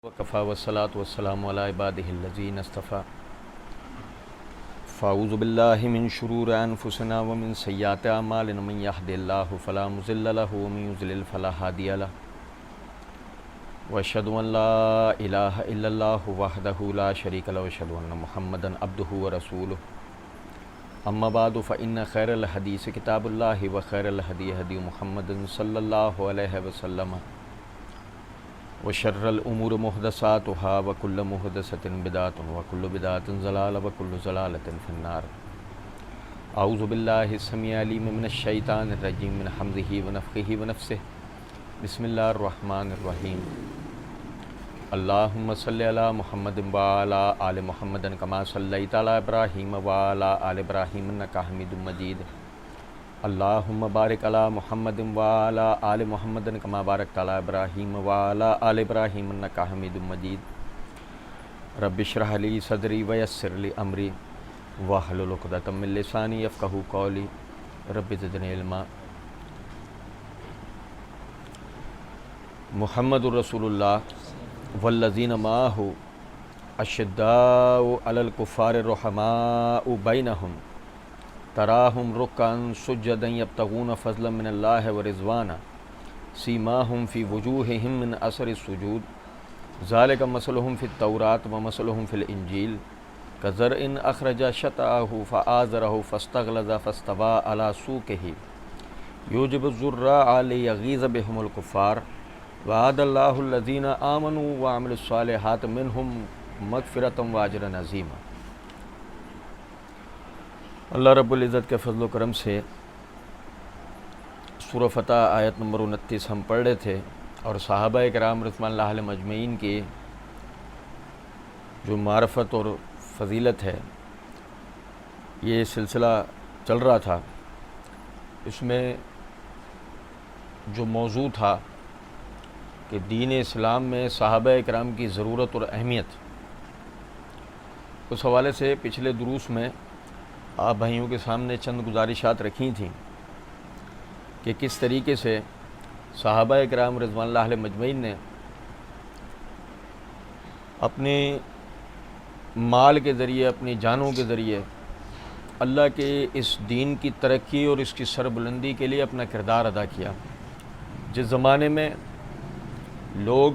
وکفا والصلاۃ والسلام علی عبادہ الذین اصطفیٰ فاعوذ باللہ من شرور انفسنا ومن سیئات اعمالنا من یہد اللہ فلا مضل لہ ومن یضلل فلا ہادی لہ واشہد ان لا الہ الا اللہ وحدہ لا شریک لہ واشہد ان محمدا عبدہ ورسولہ اما بعد فإن خیر الحدیث کتاب اللہ وخیر الہدی ہدی محمد صلی اللہ علیہ وسلم وشر الامور محدثاتها وكل محدثة بدعة وكل بدعة ضلالة وكل ضلالة في النار اعوذ باللہ السمیع العلیم من الشیطان الرجیم من حمزہ ونفخہ ونفثہ بسم اللہ الرحمن الرحیم اللہم صلی علی محمد وعلی آل محمد کما صلیت علی ابراہیم وعلی آل ابراہیم انک حمید مجید اللہم بارک علی محمد وعلی آل محمد کما بارکت علی ابراہیم وعلی آل ابراہیم انک حمید مجید رب اشرح لی صدری ویسر لی امری واحلل عقدۃ من لسانی یفقہوا قولی رب زدنی علما۔ محمد رسول اللہ والذین معہ اشداء علی الکفار رحماء بینہم تراہم رکعا سجدا یبتغون فضلا من اللہ ورضوانا سیماہم فی وجوہہم من اثر السجود ذالک مثلہم فی التوراۃ ومثلہم فی الانجیل کزرع اخرج شطأہ فآزرہ فاستغلظ فاستوی علی سوقہ یعجب الزراع لیغیظ بہم الکفار وعد اللہ الذین آمنوا وعملوا الصالحات منہم مغفرۃ واجرا عظیما۔ اللہ رب العزت کے فضل و کرم سے سورہ فتح آیت نمبر 29 ہم پڑھ رہے تھے، اور صحابہ کرام رضوان اللہ علیہم اجمعین کی جو معرفت اور فضیلت ہے یہ سلسلہ چل رہا تھا۔ اس میں جو موضوع تھا کہ دین اسلام میں صحابہ کرام کی ضرورت اور اہمیت، اس حوالے سے پچھلے دروس میں آپ بھائیوں کے سامنے چند گزارشات رکھی تھیں کہ کس طریقے سے صحابہ کرام رضوان اللہ علیہم اجمعین نے اپنے مال کے ذریعے، اپنی جانوں کے ذریعے اللہ کے اس دین کی ترقی اور اس کی سربلندی کے لیے اپنا کردار ادا کیا۔ جس زمانے میں لوگ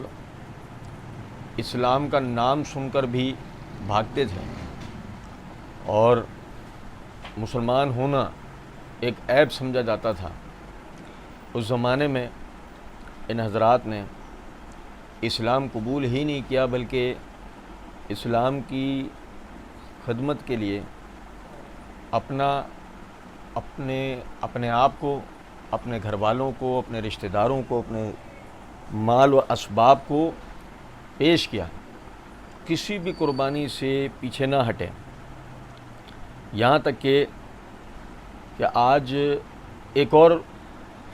اسلام کا نام سن کر بھی بھاگتے تھے اور مسلمان ہونا ایک عیب سمجھا جاتا تھا، اس زمانے میں ان حضرات نے اسلام قبول ہی نہیں کیا، بلکہ اسلام کی خدمت کے لیے اپنے آپ کو، اپنے گھر والوں کو، اپنے رشتہ داروں کو، اپنے مال و اسباب کو پیش کیا، کسی بھی قربانی سے پیچھے نہ ہٹے۔ یہاں تک کہ آج ایک اور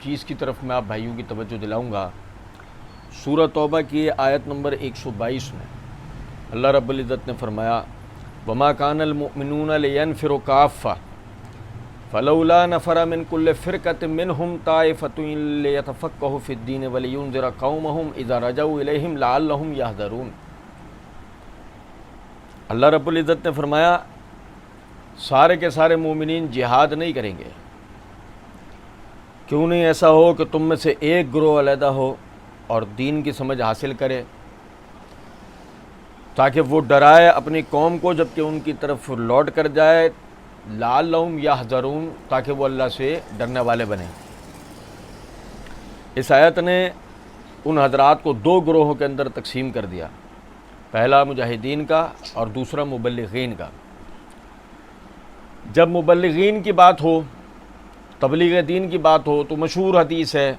چیز کی طرف میں آپ بھائیوں کی توجہ دلاؤں گا۔ سورہ توبہ کی آیت نمبر 122 میں اللہ رب العزت نے فرمایا وَمَا كَانَ الْمُؤْمِنُونَ لِيَنْفِرُوا كَافَّةً فَلَوْلَا نَفَرَ مِنْ كُلِّ فِرْقَةٍ مِّنْهُمْ طَائِفَةٌ لِيَتَفَقَّهُوا فِي الدِّينِ وَلِيُنذِرَ قَوْمَهُمْ إِذَا رَجَعُوا إِلَيْهِمْ لَعَلَّهُمْ يَحْذَرُونَ۔ اللہ رب العزت نے فرمایا سارے کے سارے مومنین جہاد نہیں کریں گے، کیوں نہیں ایسا ہو کہ تم میں سے ایک گروہ علیحدہ ہو اور دین کی سمجھ حاصل کرے، تاکہ وہ ڈرائے اپنی قوم کو جبکہ ان کی طرف لوٹ کر جائے، لعلہم یحذرون، تاکہ وہ اللہ سے ڈرنے والے بنیں۔ اس آیت نے ان حضرات کو دو گروہوں کے اندر تقسیم کر دیا، پہلا مجاہدین کا اور دوسرا مبلغین کا۔ جب مبلغین کی بات ہو، تبلیغ دین کی بات ہو، تو مشہور حدیث ہے،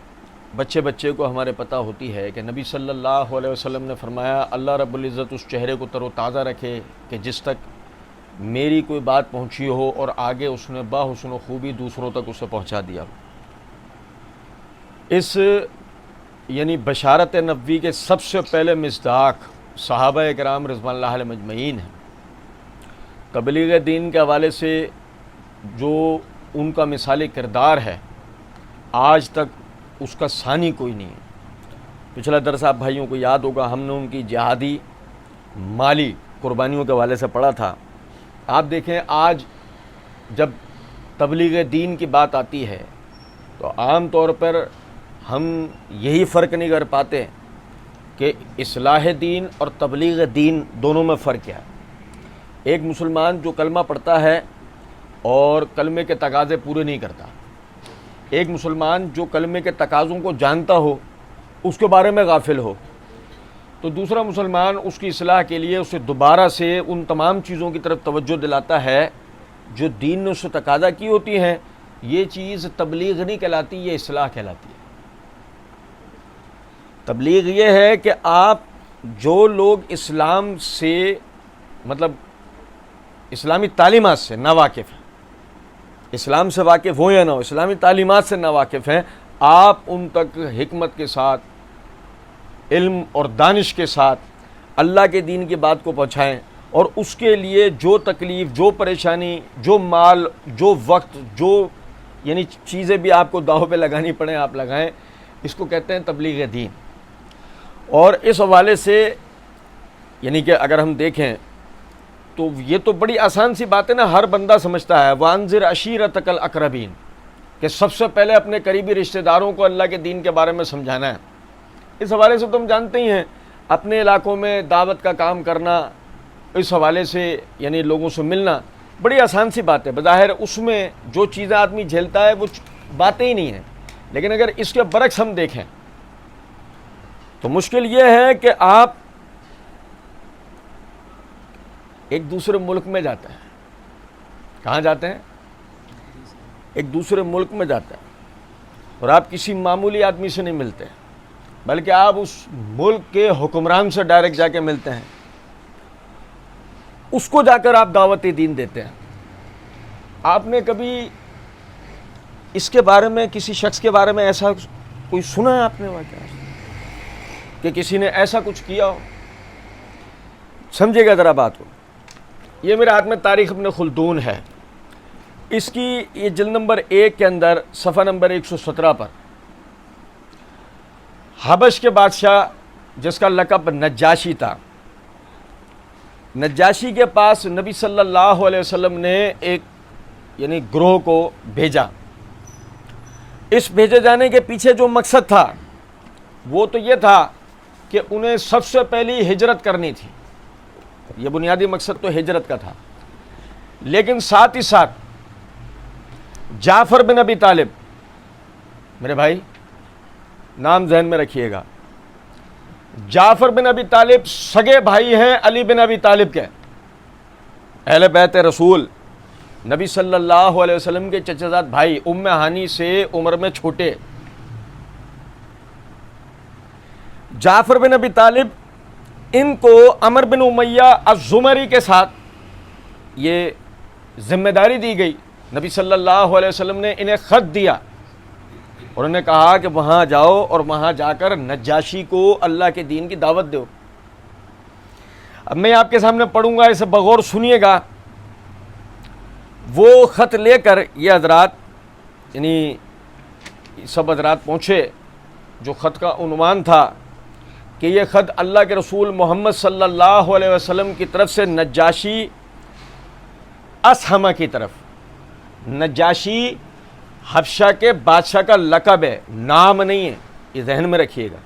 بچے کو ہمارے پتہ ہوتی ہے کہ نبی صلی اللہ علیہ وسلم نے فرمایا اللہ رب العزت اس چہرے کو تر و تازہ رکھے کہ جس تک میری کوئی بات پہنچی ہو اور آگے اس نے باحسن و خوبی دوسروں تک اسے پہنچا دیا ہو۔ اس یعنی بشارت نبوی کے سب سے پہلے مصداق صحابہ کرام رضوان اللہ علیہم اجمعین ہیں۔ تبلیغ دین کے حوالے سے جو ان کا مثالی کردار ہے آج تک اس کا ثانی کوئی نہیں ہے۔ پچھلا درس آپ بھائیوں کو یاد ہوگا، ہم نے ان کی جہادی مالی قربانیوں کے حوالے سے پڑھا تھا۔ آپ دیکھیں آج جب تبلیغ دین کی بات آتی ہے تو عام طور پر ہم یہی فرق نہیں کر پاتے کہ اصلاح دین اور تبلیغ دین دونوں میں فرق کیا ہے۔ ایک مسلمان جو کلمہ پڑھتا ہے اور کلمے کے تقاضے پورے نہیں کرتا، ایک مسلمان جو کلمے کے تقاضوں کو جانتا ہو، اس کے بارے میں غافل ہو، تو دوسرا مسلمان اس کی اصلاح کے لیے اسے دوبارہ سے ان تمام چیزوں کی طرف توجہ دلاتا ہے جو دین نے اس سے تقاضا کی ہوتی ہیں۔ یہ چیز تبلیغ نہیں کہلاتی، یہ اصلاح کہلاتی ہے۔ تبلیغ یہ ہے کہ آپ جو لوگ اسلام سے مطلب اسلامی تعلیمات سے ناواقف ہیں، اسلام سے واقف ہوں یا نہ ہو، اسلامی تعلیمات سے ناواقف ہیں، آپ ان تک حکمت کے ساتھ، علم اور دانش کے ساتھ اللہ کے دین کی بات کو پہنچائیں، اور اس کے لیے جو تکلیف، جو پریشانی، جو مال، جو وقت، جو یعنی چیزیں بھی آپ کو داؤ پہ لگانی پڑیں آپ لگائیں۔ اس کو کہتے ہیں تبلیغ دین۔ اور اس حوالے سے یعنی کہ اگر ہم دیکھیں تو یہ تو بڑی آسان سی بات ہے نا، ہر بندہ سمجھتا ہے وَأَنذِرْ عَشِيرَتَكَ الْأَقْرَبِينَ، کہ سب سے پہلے اپنے قریبی رشتہ داروں کو اللہ کے دین کے بارے میں سمجھانا ہے۔ اس حوالے سے تو ہم جانتے ہی ہیں، اپنے علاقوں میں دعوت کا کام کرنا، اس حوالے سے یعنی لوگوں سے ملنا بڑی آسان سی بات ہے۔ بظاہر اس میں جو چیزیں آدمی جھیلتا ہے وہ باتیں ہی نہیں ہیں، لیکن اگر اس کے برعکس ہم دیکھیں تو مشکل یہ ہے کہ آپ ایک دوسرے ملک میں جاتے ہیں۔ کہاں جاتے ہیں؟ ایک دوسرے ملک میں جاتے ہیں اور آپ کسی معمولی آدمی سے نہیں ملتے، بلکہ آپ اس ملک کے حکمران سے ڈائریکٹ جا کے ملتے ہیں، اس کو جا کر آپ دعوت دین دیتے ہیں۔ آپ نے کبھی اس کے بارے میں کسی شخص کے بارے میں ایسا کوئی سنا ہے آپ نے واقعہ کہ کسی نے ایسا کچھ کیا ہو؟ سمجھے گا ذرا بات کو۔ یہ میرے ہاتھ میں تاریخ ابن خلدون ہے، اس کی یہ جلد نمبر 1 کے اندر صفحہ نمبر 117 پر حبش کے بادشاہ جس کا لقب نجاشی تھا، نجاشی کے پاس نبی صلی اللہ علیہ وسلم نے ایک یعنی گروہ کو بھیجا۔ اس بھیجے جانے کے پیچھے جو مقصد تھا وہ تو یہ تھا کہ انہیں سب سے پہلی ہجرت کرنی تھی، یہ بنیادی مقصد تو ہجرت کا تھا، لیکن ساتھ ہی ساتھ جعفر بن ابی طالب، میرے بھائی نام ذہن میں رکھیے گا، جعفر بن ابی طالب سگے بھائی ہیں علی بن ابی طالب کے، اہل بیت رسول، نبی صلی اللہ علیہ وسلم کے چچا زاد بھائی، ام ہانی سے عمر میں چھوٹے۔ جعفر بن ابی طالب ان کو عمر بن امیہ الزمری کے ساتھ یہ ذمہ داری دی گئی۔ نبی صلی اللہ علیہ وسلم نے انہیں خط دیا اور انہیں کہا کہ وہاں جاؤ اور وہاں جا کر نجاشی کو اللہ کے دین کی دعوت دو۔ اب میں آپ کے سامنے پڑھوں گا، اسے بغور سنیے گا۔ وہ خط لے کر یہ حضرات یعنی سب حضرات پہنچے، جو خط کا عنوان تھا کہ یہ خط اللہ کے رسول محمد صلی اللہ علیہ وسلم کی طرف سے نجاشی اسہمہ کی طرف۔ نجاشی حبشہ کے بادشاہ کا لقب ہے، نام نہیں ہے، یہ ذہن میں رکھیے گا۔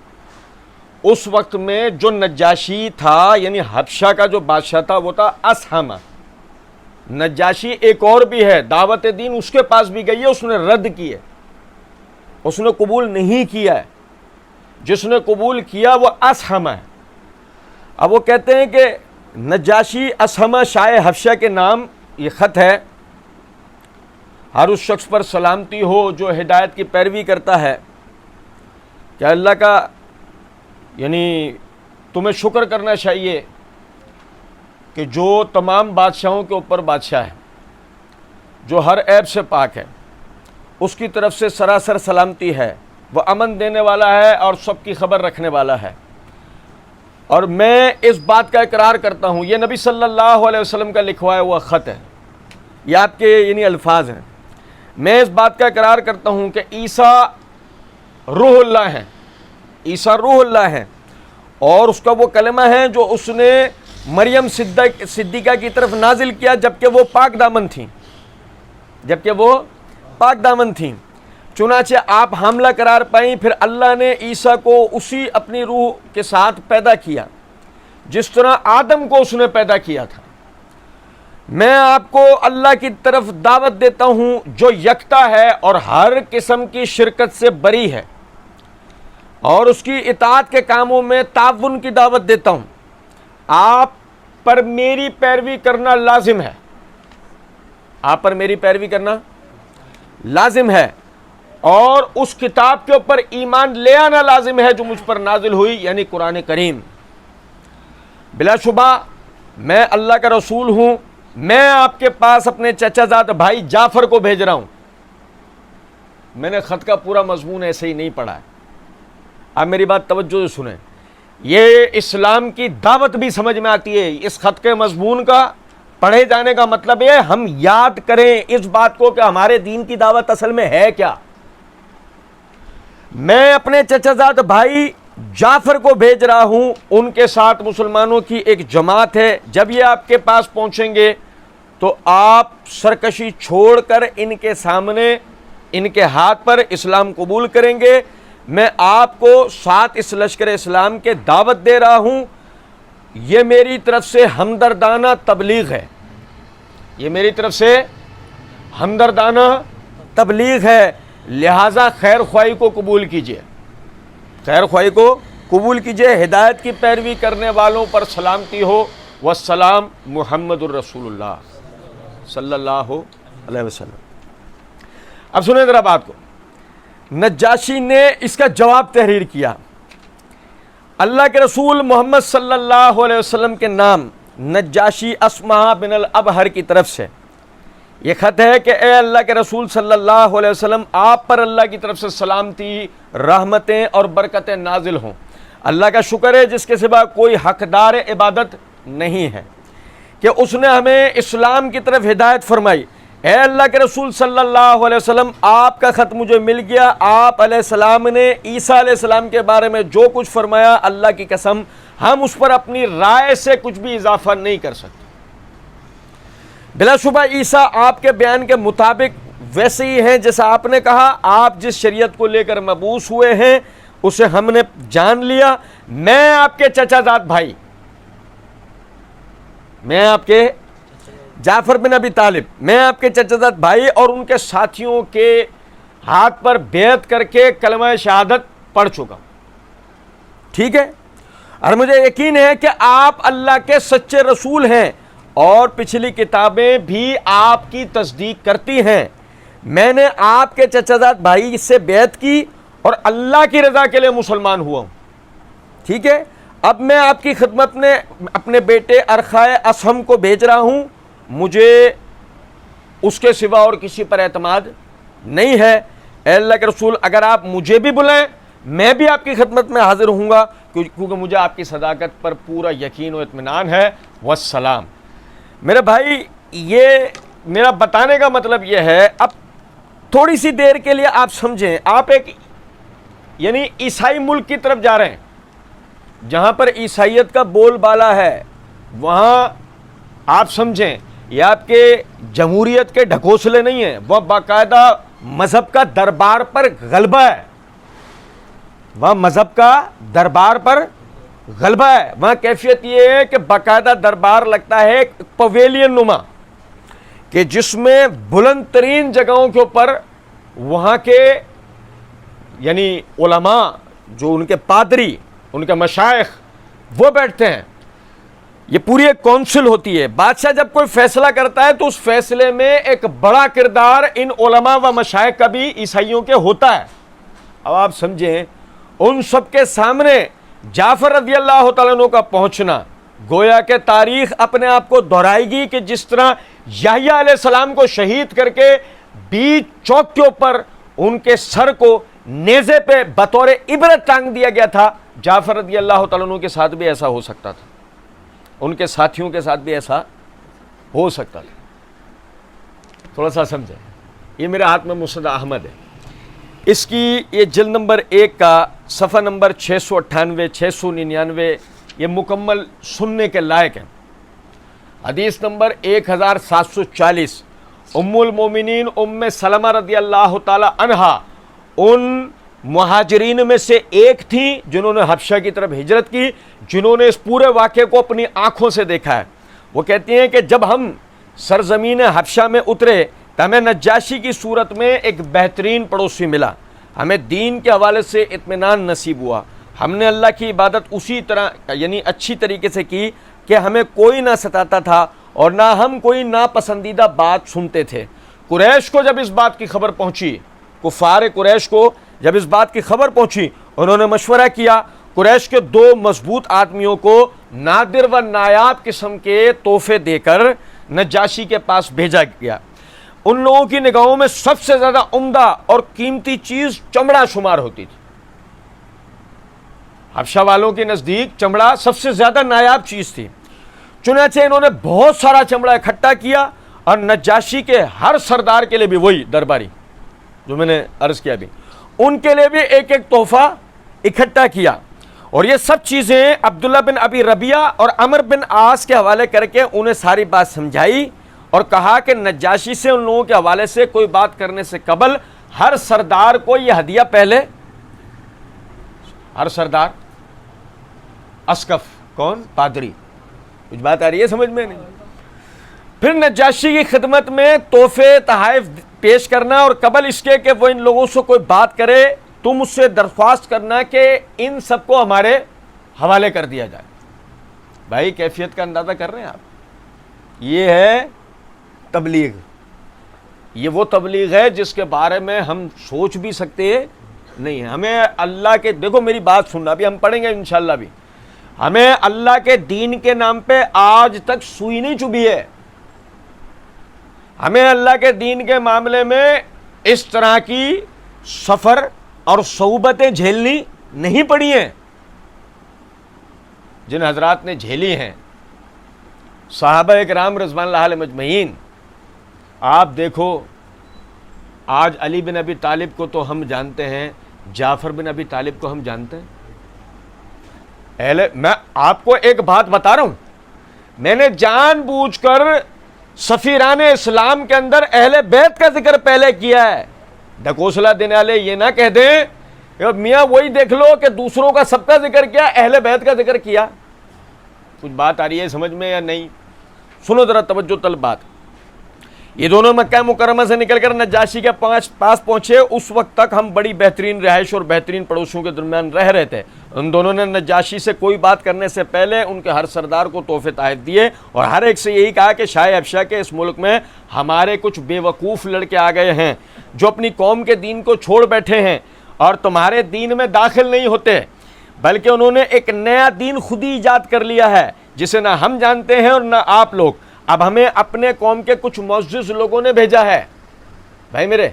اس وقت میں جو نجاشی تھا یعنی حبشہ کا جو بادشاہ تھا وہ تھا اسہمہ۔ نجاشی ایک اور بھی ہے، دعوت دین اس کے پاس بھی گئی ہے، اس نے رد کی ہے، اس نے قبول نہیں کیا ہے۔ جس نے قبول کیا وہ اسہمہ ہے۔ اب وہ کہتے ہیں کہ نجاشی اسہمہ شاہ حبشہ کے نام یہ خط ہے۔ ہر اس شخص پر سلامتی ہو جو ہدایت کی پیروی کرتا ہے، کہ اللہ کا یعنی تمہیں شکر کرنا چاہیے کہ جو تمام بادشاہوں کے اوپر بادشاہ ہے، جو ہر عیب سے پاک ہے، اس کی طرف سے سراسر سلامتی ہے، وہ امن دینے والا ہے اور سب کی خبر رکھنے والا ہے۔ اور میں اس بات کا اقرار کرتا ہوں، یہ نبی صلی اللہ علیہ وسلم کا لکھوایا ہوا خط ہے، یہ آپ کے یعنی الفاظ ہیں۔ میں اس بات کا اقرار کرتا ہوں کہ عیسیٰ روح اللہ ہیں، عیسیٰ روح اللہ ہیں، اور اس کا وہ کلمہ ہے جو اس نے مریم صدیقہ کی طرف نازل کیا جبکہ وہ پاک دامن تھیں، چنانچہ آپ حاملہ قرار پائیں، پھر اللہ نے عیسیٰ کو اسی اپنی روح کے ساتھ پیدا کیا جس طرح آدم کو اس نے پیدا کیا تھا۔ میں آپ کو اللہ کی طرف دعوت دیتا ہوں جو یکتا ہے اور ہر قسم کی شرکت سے بری ہے، اور اس کی اطاعت کے کاموں میں تعاون کی دعوت دیتا ہوں۔ آپ پر میری پیروی کرنا لازم ہے، آپ پر میری پیروی کرنا لازم ہے، اور اس کتاب کے اوپر ایمان لے آنا لازم ہے جو مجھ پر نازل ہوئی، یعنی قرآن کریم۔ بلا شبہ میں اللہ کا رسول ہوں، میں آپ کے پاس اپنے چچا زاد بھائی جعفر کو بھیج رہا ہوں۔ میں نے خط کا پورا مضمون ایسے ہی نہیں پڑھا ہے، آپ میری بات توجہ سے سنیں، یہ اسلام کی دعوت بھی سمجھ میں آتی ہے۔ اس خط کے مضمون کا پڑھے جانے کا مطلب ہے ہم یاد کریں اس بات کو کہ ہمارے دین کی دعوت اصل میں ہے کیا۔ میں اپنے چچا زاد بھائی جعفر کو بھیج رہا ہوں، ان کے ساتھ مسلمانوں کی ایک جماعت ہے، جب یہ آپ کے پاس پہنچیں گے تو آپ سرکشی چھوڑ کر ان کے سامنے ان کے ہاتھ پر اسلام قبول کریں گے۔ میں آپ کو ساتھ اس لشکر اسلام کے دعوت دے رہا ہوں، یہ میری طرف سے ہمدردانہ تبلیغ ہے، یہ میری طرف سے ہمدردانہ تبلیغ ہے، لہٰذا خیر خواہی کو قبول کیجیے، خیر خواہی کو قبول کیجیے۔ ہدایت کی پیروی کرنے والوں پر سلامتی ہو، والسلام محمد الرسول اللہ صلی اللہ علیہ وسلم۔ اب سنیں ذرا بات کو، نجاشی نے اس کا جواب تحریر کیا۔ اللہ کے رسول محمد صلی اللہ علیہ وسلم کے نام نجاشی اصمہ بن الابہر کی طرف سے یہ خط ہے کہ اے اللہ کے رسول صلی اللہ علیہ وسلم، آپ پر اللہ کی طرف سے سلامتی، رحمتیں اور برکتیں نازل ہوں۔ اللہ کا شکر ہے جس کے سوا کوئی حقدار عبادت نہیں ہے کہ اس نے ہمیں اسلام کی طرف ہدایت فرمائی۔ اے اللہ کے رسول صلی اللہ علیہ وسلم، آپ کا خط مجھے مل گیا۔ آپ علیہ السلام نے عیسیٰ علیہ السلام کے بارے میں جو کچھ فرمایا، اللہ کی قسم ہم اس پر اپنی رائے سے کچھ بھی اضافہ نہیں کر سکتے۔ بلا شبہ عیسیٰ آپ کے بیان کے مطابق ویسے ہی ہیں جیسا آپ نے کہا۔ آپ جس شریعت کو لے کر مبعوث ہوئے ہیں اسے ہم نے جان لیا۔ میں آپ کے چچا زاد بھائی، میں آپ کے جعفر بن ابی طالب، میں آپ کے چچا زاد بھائی اور ان کے ساتھیوں کے ہاتھ پر بیعت کر کے کلمہ شہادت پڑھ چکا ہوں، ٹھیک ہے، اور مجھے یقین ہے کہ آپ اللہ کے سچے رسول ہیں، اور پچھلی کتابیں بھی آپ کی تصدیق کرتی ہیں۔ میں نے آپ کے چچا زاد بھائی سے بیعت کی اور اللہ کی رضا کے لیے مسلمان ہوا ہوں، ٹھیک ہے۔ اب میں آپ کی خدمت میں اپنے بیٹے ارخائے اسہم کو بھیج رہا ہوں، مجھے اس کے سوا اور کسی پر اعتماد نہیں ہے۔ اے اللہ کے رسول، اگر آپ مجھے بھی بلائیں میں بھی آپ کی خدمت میں حاضر ہوں گا، کیونکہ مجھے آپ کی صداقت پر پورا یقین و اطمینان ہے۔ والسلام۔ میرے بھائی، یہ میرا بتانے کا مطلب یہ ہے، اب تھوڑی سی دیر کے لیے آپ سمجھیں، آپ ایک یعنی عیسائی ملک کی طرف جا رہے ہیں جہاں پر عیسائیت کا بول بالا ہے، وہاں آپ سمجھیں یہ آپ کے جمہوریت کے ڈھکوسلے نہیں ہیں، وہ باقاعدہ مذہب کا دربار پر غلبہ ہے، وہاں مذہب کا دربار پر غلبہ ہے۔ وہاں کیفیت یہ ہے کہ باقاعدہ دربار لگتا ہے ایک پویلین نما، کہ جس میں بلند ترین جگہوں کے اوپر وہاں کے یعنی علماء، جو ان کے پادری، ان کے مشائخ، وہ بیٹھتے ہیں۔ یہ پوری ایک کونسل ہوتی ہے۔ بادشاہ جب کوئی فیصلہ کرتا ہے تو اس فیصلے میں ایک بڑا کردار ان علماء و مشائخ کا بھی عیسائیوں کے ہوتا ہے۔ اب آپ سمجھیں، ان سب کے سامنے جعفر رضی اللہ تعالیٰ عنہ کا پہنچنا گویا کہ تاریخ اپنے آپ کو دہرائے گی کہ جس طرح یحییٰ علیہ السلام کو شہید کر کے بیچ چوک کے اوپر ان کے سر کو نیزے پہ بطور عبرت ٹانگ دیا گیا تھا، جعفر رضی اللہ تعالیٰ عنہ کے ساتھ بھی ایسا ہو سکتا تھا، ان کے ساتھیوں کے ساتھ بھی ایسا ہو سکتا تھا۔ تھوڑا سا سمجھیں، یہ میرے ہاتھ میں مسند احمد ہے، اس کی یہ جلد نمبر 1 کا صفحہ نمبر 698 699 یہ مکمل سننے کے لائق ہے۔ حدیث نمبر 1740 ام المومنین ام سلمہ رضی اللہ تعالی عنہا ان مہاجرین میں سے ایک تھیں جنہوں نے حبشہ کی طرف ہجرت کی، جنہوں نے اس پورے واقعے کو اپنی آنکھوں سے دیکھا ہے۔ وہ کہتی ہیں کہ جب ہم سرزمین حبشہ میں اترے تو ہمیں نجاشی کی صورت میں ایک بہترین پڑوسی ملا، ہمیں دین کے حوالے سے اطمینان نصیب ہوا، ہم نے اللہ کی عبادت اسی طرح یعنی اچھی طریقے سے کی کہ ہمیں کوئی نہ ستاتا تھا اور نہ ہم کوئی ناپسندیدہ بات سنتے تھے۔ قریش کو جب اس بات کی خبر پہنچی، کفار قریش کو جب اس بات کی خبر پہنچی، انہوں نے مشورہ کیا، قریش کے 2 مضبوط آدمیوں کو نادر و نایاب قسم کے تحفے دے کر نجاشی کے پاس بھیجا گیا۔ ان لوگوں کی نگاہوں میں سب سے زیادہ عمدہ اور قیمتی چیز چمڑا شمار ہوتی تھی۔ حبشہ والوں کے نزدیک چمڑا سب سے زیادہ نایاب چیز تھی، چنانچہ انہوں نے بہت سارا چمڑا اکٹھا کیا اور نجاشی کے ہر سردار کے لیے بھی، وہی درباری جو میں نے عرض کیا بھی، ان کے لیے بھی ایک ایک تحفہ اکٹھا کیا، اور یہ سب چیزیں عبداللہ بن ابی ربیعہ اور عمر بن عاص کے حوالے کر کے انہیں ساری بات سمجھائی اور کہا کہ نجاشی سے ان لوگوں کے حوالے سے کوئی بات کرنے سے قبل ہر سردار کو یہ ہدیہ پہلے، ہر سردار اسقف کون؟ پادری، کچھ بات آ رہی ہے سمجھ میں؟ نہیں۔ پھر نجاشی کی خدمت میں تحفے تحائف پیش کرنا، اور قبل اس کے کہ وہ ان لوگوں سے کوئی بات کرے تم اس سے درخواست کرنا کہ ان سب کو ہمارے حوالے کر دیا جائے۔ بھائی کیفیت کا اندازہ کر رہے ہیں آپ؟ یہ ہے تبلیغ، یہ وہ تبلیغ ہے جس کے بارے میں ہم سوچ بھی سکتے نہیں ہیں۔ ہمیں اللہ کے، دیکھو میری بات سننا، بھی ہم پڑھیں گے انشاءاللہ بھی، ہمیں اللہ کے دین کے نام پہ آج تک سوئی نہیں چبھی ہے، ہمیں اللہ کے دین کے معاملے میں اس طرح کی سفر اور صعوبتیں جھیلنی نہیں پڑی ہیں جن حضرات نے جھیلی ہیں، صحابہ اکرام رضوان اللہ علیہ مجمعین۔ آپ دیکھو آج علی بن ابی طالب کو تو ہم جانتے ہیں، جعفر بن ابی طالب کو ہم جانتے ہیں۔ میں آپ کو ایک بات بتا رہا ہوں، میں نے جان بوجھ کر سفیران اسلام کے اندر اہل بیت کا ذکر پہلے کیا ہے۔ ڈھکوسلا دینے والے یہ نہ کہہ دیں میاں وہی دیکھ لو کہ دوسروں کا سب کا ذکر کیا، اہل بیت کا ذکر کیا۔ کچھ بات آ رہی ہے سمجھ میں یا نہیں؟ سنو ذرا توجہ طلب بات۔ یہ دونوں مکہ مکرمہ سے نکل کر نجاشی کے پاس پہنچے، اس وقت تک ہم بڑی بہترین رہائش اور بہترین پڑوسیوں کے درمیان رہ رہے تھے۔ ان دونوں نے نجاشی سے کوئی بات کرنے سے پہلے ان کے ہر سردار کو تحفے تحائف دیے اور ہر ایک سے یہی کہا کہ شاہ حبشہ کے اس ملک میں ہمارے کچھ بے وقوف لڑکے آ گئے ہیں جو اپنی قوم کے دین کو چھوڑ بیٹھے ہیں اور تمہارے دین میں داخل نہیں ہوتے، بلکہ انہوں نے ایک نیا دین خود ہی ایجاد کر لیا ہے جسے نہ ہم جانتے ہیں اور نہ آپ لوگ۔ اب ہمیں اپنے قوم کے کچھ معزز لوگوں نے بھیجا ہے بھائی میرے،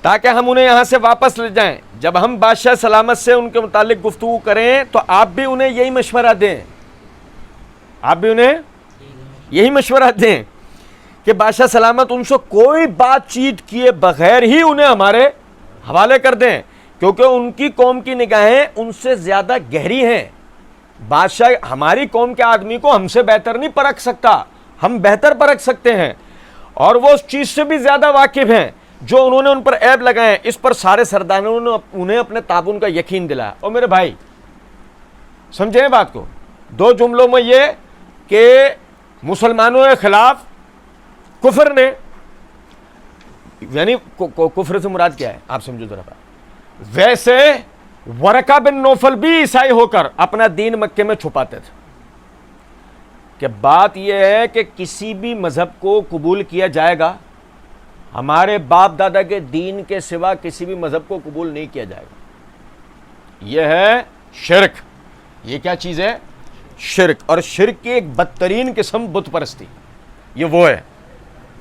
تاکہ ہم انہیں یہاں سے واپس لے جائیں۔ جب ہم بادشاہ سلامت سے ان کے متعلق گفتگو کریں تو آپ بھی انہیں یہی مشورہ دیں، آپ بھی انہیں یہی مشورہ دیں کہ بادشاہ سلامت ان سے کوئی بات چیت کیے بغیر ہی انہیں ہمارے حوالے کر دیں، کیونکہ ان کی قوم کی نگاہیں ان سے زیادہ گہری ہیں۔ بادشاہ ہماری قوم کے آدمی کو ہم سے بہتر نہیں پرکھ سکتا، ہم بہتر پرکھ سکتے ہیں، اور وہ اس چیز سے بھی زیادہ واقف ہیں جو انہوں نے ان پر عیب لگائے۔ اس پر سارے سرداروں نے انہیں اپنے تعاون کا یقین دلایا۔ اور میرے بھائی سمجھیں بات کو، 2 جملوں میں یہ کہ مسلمانوں کے خلاف کفر نے، یعنی کفر سے مراد کیا ہے آپ سمجھو ذرا بات، ویسے ورقہ بن نوفل بھی عیسائی ہو کر اپنا دین مکے میں چھپاتے تھے۔ کہ بات یہ ہے کہ کسی بھی مذہب کو قبول کیا جائے گا، ہمارے باپ دادا کے دین کے سوا کسی بھی مذہب کو قبول نہیں کیا جائے گا۔ یہ ہے شرک۔ یہ کیا چیز ہے؟ شرک۔ اور شرک کی ایک بدترین قسم بت پرستی، یہ وہ ہے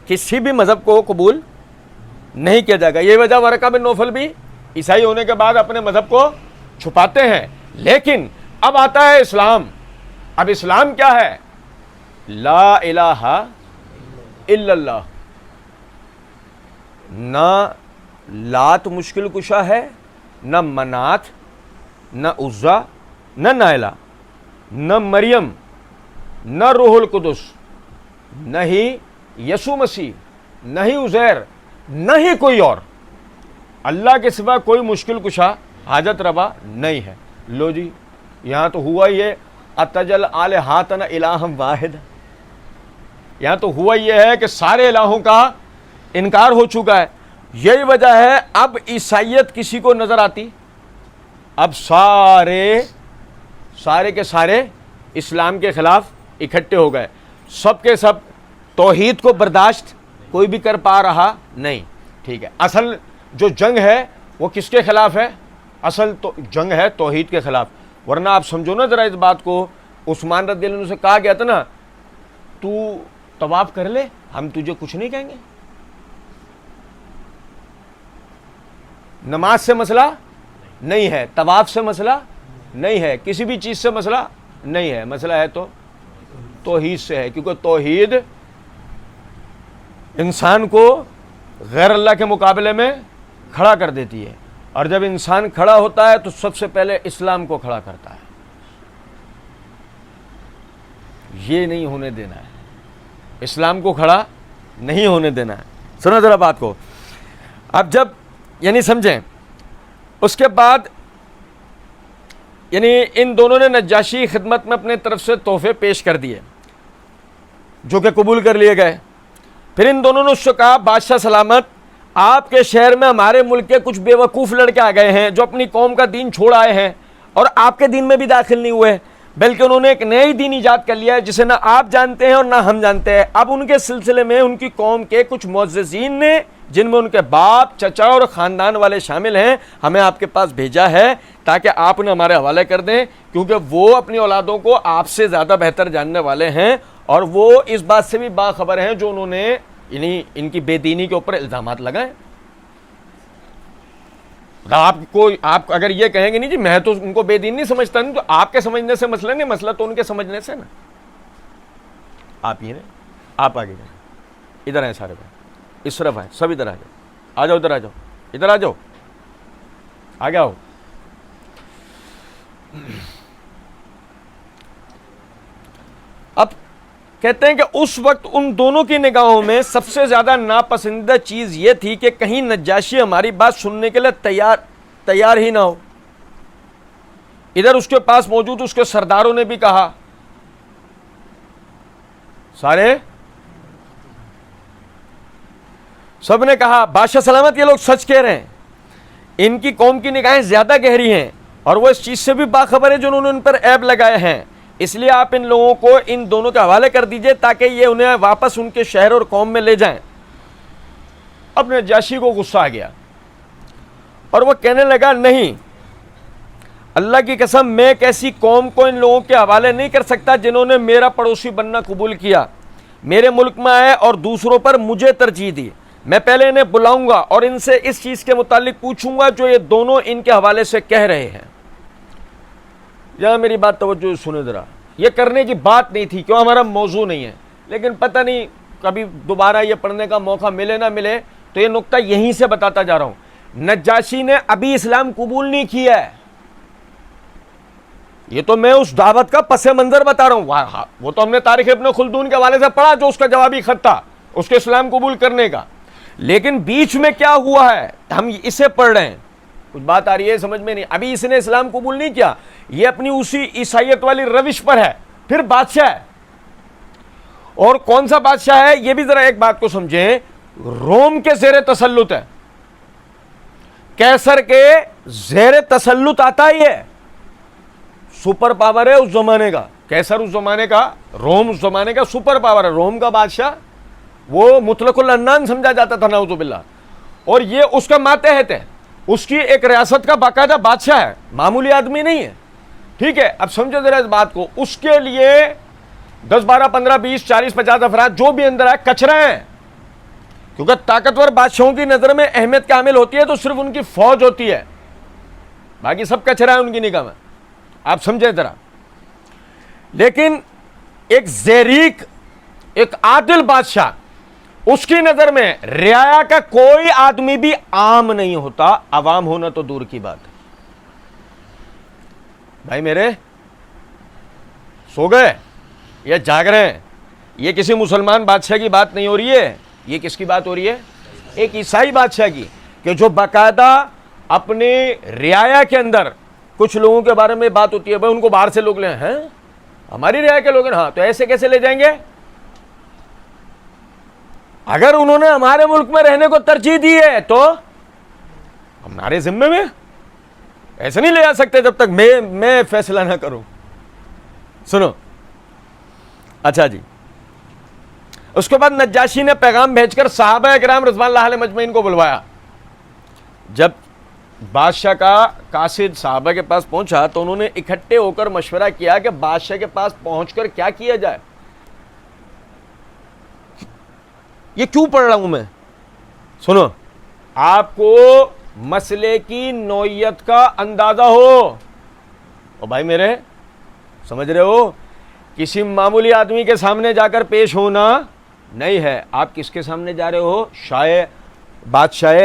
کسی بھی مذہب کو قبول نہیں کیا جائے گا۔ یہ وجہ ورقہ بن نوفل بھی عیسائی ہونے کے بعد اپنے مذہب کو چھپاتے ہیں۔ لیکن اب آتا ہے اسلام۔ اب اسلام کیا ہے؟ لا الہ الا اللہ، نہ لات مشکل کشا ہے، نہ منات، نہ عزا، نہ نائلہ، نہ مریم، نہ روح القدس، نہ ہی یسوع مسیح، نہ ہی عزیر، نہ ہی کوئی اور، اللہ کے سوا کوئی مشکل کشا حاجت روا نہیں ہے۔ لو جی یہاں تو ہوا یہ اتجل آلہاتن الہم واحد، یہاں تو ہوا یہ ہے کہ سارے الہوں کا انکار ہو چکا ہے۔ یہی وجہ ہے اب عیسائیت کسی کو نظر آتی، اب سارے کے سارے اسلام کے خلاف اکٹھے ہو گئے، سب کے سب توحید کو برداشت کوئی بھی کر پا رہا نہیں۔ ٹھیک ہے، اصل جو جنگ ہے وہ کس کے خلاف ہے؟ اصل تو جنگ ہے توحید کے خلاف۔ ورنہ آپ سمجھو نا ذرا اس بات کو، عثمان رضی اللہ عنہ سے کہا گیا تھا نا تو طواف کر لے، ہم تجھے کچھ نہیں کہیں گے۔ نماز سے مسئلہ نہیں ہے، طواف سے مسئلہ نہیں ہے، کسی بھی چیز سے مسئلہ نہیں ہے، مسئلہ ہے تو توحید سے ہے، کیونکہ توحید انسان کو غیر اللہ کے مقابلے میں کھڑا کر دیتی ہے، اور جب انسان کھڑا ہوتا ہے تو سب سے پہلے اسلام کو کھڑا کرتا ہے۔ یہ نہیں ہونے دینا ہے، اسلام کو کھڑا نہیں ہونے دینا ہے۔ سنو ذرا بات کو، اب جب یعنی سمجھیں، اس کے بعد یعنی ان دونوں نے نجاشی خدمت میں اپنے طرف سے تحفے پیش کر دیے جو کہ قبول کر لیے گئے۔ پھر ان دونوں نے اس سے کہا بادشاہ سلامت، آپ کے شہر میں ہمارے ملک کے کچھ بے وقوف لڑکے آ گئے ہیں جو اپنی قوم کا دین چھوڑ آئے ہیں اور آپ کے دین میں بھی داخل نہیں ہوئے، بلکہ انہوں نے ایک نئی دین ایجاد کر لیا ہے جسے نہ آپ جانتے ہیں اور نہ ہم جانتے ہیں۔ اب ان کے سلسلے میں ان کی قوم کے کچھ معززین نے، جن میں ان کے باپ، چچا اور خاندان والے شامل ہیں، ہمیں آپ کے پاس بھیجا ہے تاکہ آپ انہیں ہمارے حوالے کر دیں، کیونکہ وہ اپنی اولادوں کو آپ سے زیادہ بہتر جاننے والے ہیں اور وہ اس بات سے بھی باخبر ہیں جو انہوں نے یعنی ان کی بے دینی کے اوپر الزامات لگائے۔ آپ اگر یہ کہیں گے نہیں جی میں تو ان کو بے دین نہیں سمجھتا، نہیں، تو آپ کے سمجھنے سے مسئلہ نہیں، مسئلہ تو ان کے سمجھنے سے نا۔ آپ یہ آپ آگے جائیں، ادھر آئیں سارے بھائی، اس طرف آئیں، سب ادھر آ جاؤ، آ جاؤ، ادھر آ جاؤ، ادھر آ جاؤ، آگے آؤ۔ اب کہتے ہیں کہ اس وقت ان دونوں کی نگاہوں میں سب سے زیادہ ناپسندیدہ چیز یہ تھی کہ کہیں نجاشی ہماری بات سننے کے لیے تیار ہی نہ ہو۔ ادھر اس کے پاس موجود اس کے سرداروں نے بھی کہا، سب نے کہا بادشاہ سلامت یہ لوگ سچ کہہ رہے ہیں، ان کی قوم کی نگاہیں زیادہ گہری ہیں اور وہ اس چیز سے بھی باخبر ہے جو انہوں نے ان پر عیب لگائے ہیں، اس لیے آپ ان لوگوں کو ان دونوں کے حوالے کر دیجئے تاکہ یہ انہیں واپس ان کے شہر اور قوم میں لے جائیں۔ اب نجاشی کو غصہ آ گیا اور وہ کہنے لگا نہیں، اللہ کی قسم میں ایک ایسی قوم کو ان لوگوں کے حوالے نہیں کر سکتا جنہوں نے میرا پڑوسی بننا قبول کیا، میرے ملک میں آئے اور دوسروں پر مجھے ترجیح دی۔ میں پہلے انہیں بلاؤں گا اور ان سے اس چیز کے متعلق پوچھوں گا جو یہ دونوں ان کے حوالے سے کہہ رہے ہیں۔ یہاں میری بات توجہ سنیں ذرا، یہ کرنے کی بات نہیں تھی، کیوں ہمارا موضوع نہیں ہے، لیکن پتہ نہیں کبھی دوبارہ یہ پڑھنے کا موقع ملے نہ ملے تو یہ نقطہ یہیں سے بتاتا جا رہا ہوں۔ نجاشی نے ابھی اسلام قبول نہیں کیا ہے، یہ تو میں اس دعوت کا پس منظر بتا رہا ہوں، وہ تو ہم نے تاریخ ابن خلدون کے حوالے سے پڑھا جو اس کا جوابی خط تھا اس کے اسلام قبول کرنے کا، لیکن بیچ میں کیا ہوا ہے ہم اسے پڑھ رہے ہیں۔ کچھ بات آ رہی ہے سمجھ میں نہیں، ابھی اس نے اسلام قبول نہیں کیا، یہ اپنی اسی عیسائیت والی روش پر ہے، پھر بادشاہ ہے، اور کون سا بادشاہ ہے یہ بھی ذرا ایک بات کو سمجھیں، روم کے زیر تسلط ہے، کیسر کے زیر تسلط آتا ہی ہے، سپر پاور ہے اس زمانے کا، کیسر اس زمانے کا، روم اس زمانے کا سپر پاور ہے، روم کا بادشاہ وہ مطلق العنان سمجھا جاتا تھا نعوذ باللہ، اور یہ اس کا ماتحت ہے، اس کی ایک ریاست کا باقاعدہ بادشاہ ہے، معمولی آدمی نہیں ہے۔ ٹھیک ہے، اب سمجھو ذرا اس بات کو، اس کے لیے 10 12 15 20 40 50 افراد جو بھی اندر آئے کچرا ہیں، کیونکہ طاقتور بادشاہوں کی نظر میں اہمیت کا حامل ہوتی ہے تو صرف ان کی فوج ہوتی ہے، باقی سب کچرا ہے ان کی نگاہ میں، آپ سمجھے ذرا۔ لیکن ایک زیریک، ایک عادل بادشاہ اس کی نظر میں رعایا کا کوئی آدمی بھی عام نہیں ہوتا، عوام ہونا تو دور کی بات ہے۔ بھائی میرے سو گئے یا جاگ رہے ہیں؟ یہ کسی مسلمان بادشاہ کی بات نہیں ہو رہی ہے، یہ کس کی بات ہو رہی ہے؟ ایک عیسائی بادشاہ کی، کہ جو باقاعدہ اپنے رعایا کے اندر کچھ لوگوں کے بارے میں بات ہوتی ہے، بھائی ان کو باہر سے لوگ لیں، ہیں ہماری رعایا کے لوگ ہیں، ہاں تو ایسے کیسے لے جائیں گے؟ اگر انہوں نے ہمارے ملک میں رہنے کو ترجیح دی ہے تو ہمارے ذمے میں ایسے نہیں لے آ سکتے جب تک میں فیصلہ نہ کروں۔ سنو، اچھا جی، اس کے بعد نجاشی نے پیغام بھیج کر صحابہ اکرام رضوان اللہ علیہم اجمعین کو بلوایا۔ جب بادشاہ کا قاصد صحابہ کے پاس پہنچا تو انہوں نے اکٹھے ہو کر مشورہ کیا کہ بادشاہ کے پاس پہنچ کر کیا کیا جائے۔ یہ کیوں پڑھ رہا ہوں میں؟ سنو، آپ کو مسئلے کی نوعیت کا اندازہ ہو۔ اور بھائی میرے سمجھ رہے ہو، کسی معمولی آدمی کے سامنے جا کر پیش ہونا نہیں ہے، آپ کس کے سامنے جا رہے ہو؟ بادشاہ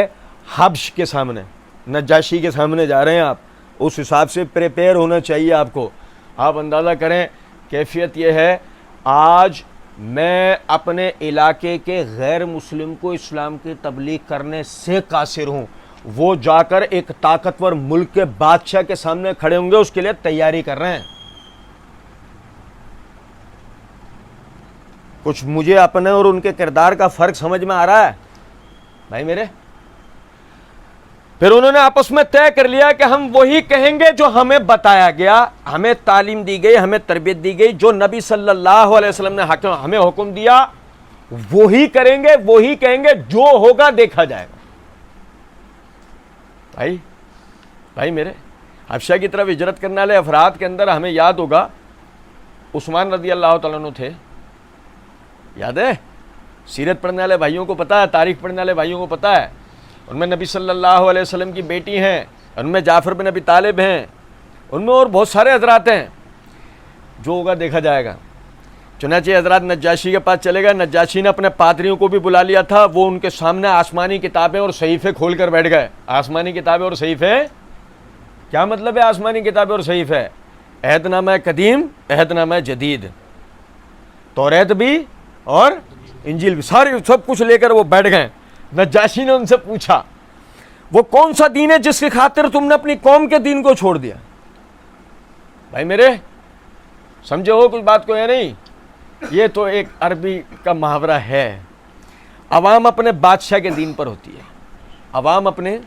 حبش کے سامنے، نجاشی کے سامنے جا رہے ہیں آپ، اس حساب سے پریپیئر ہونا چاہیے آپ کو۔ آپ اندازہ کریں، کیفیت یہ ہے، آج میں اپنے علاقے کے غیر مسلم کو اسلام کی تبلیغ کرنے سے قاصر ہوں، وہ جا کر ایک طاقتور ملک کے بادشاہ کے سامنے کھڑے ہوں گے، اس کے لیے تیاری کر رہے ہیں۔ کچھ مجھے اپنے اور ان کے کردار کا فرق سمجھ میں آ رہا ہے بھائی میرے؟ پھر انہوں نے آپس میں طے کر لیا کہ ہم وہی کہیں گے جو ہمیں بتایا گیا، ہمیں تعلیم دی گئی، ہمیں تربیت دی گئی، جو نبی صلی اللہ علیہ وسلم نے ہمیں حکم دیا وہی کریں گے، وہی کہیں گے، جو ہوگا دیکھا جائے گا۔ بھائی میرے، حبشہ کی طرف ہجرت کرنے والے افراد کے اندر ہمیں یاد ہوگا عثمان رضی اللہ تعالیٰ عنہ تھے، یاد ہے؟ سیرت پڑھنے والے بھائیوں کو پتہ ہے، تاریخ پڑھنے والے بھائیوں کو پتہ ہے، ان میں نبی صلی اللہ علیہ وسلم کی بیٹی ہیں، ان میں جعفر بن ابی طالب ہیں، ان میں اور بہت سارے حضرات ہیں، جو ہوگا دیکھا جائے گا۔ چنانچہ حضرات نجاشی کے پاس چلے گئے، نجاشی نے اپنے پادریوں کو بھی بلا لیا تھا، وہ ان کے سامنے آسمانی کتابیں اور صحیفے کھول کر بیٹھ گئے۔ آسمانی کتابیں اور صحیفے کیا مطلب ہے؟ آسمانی کتابیں اور صحیفے عہد نامہ قدیم، عہد نامہ جدید، توریت بھی اور انجیل بھی، ساری سب کچھ لے کر وہ بیٹھ گئے۔ نجاشی نے ان سے پوچھا وہ کون سا دین ہے جس کی خاطر تم نے اپنی قوم کے دین کو چھوڑ دیا؟ بھائی میرے سمجھے ہو کچھ بات کو یا نہیں؟ یہ تو ایک عربی کا محاورہ ہے، عوام اپنے بادشاہ کے دین پر ہوتی ہے، عوام اپنے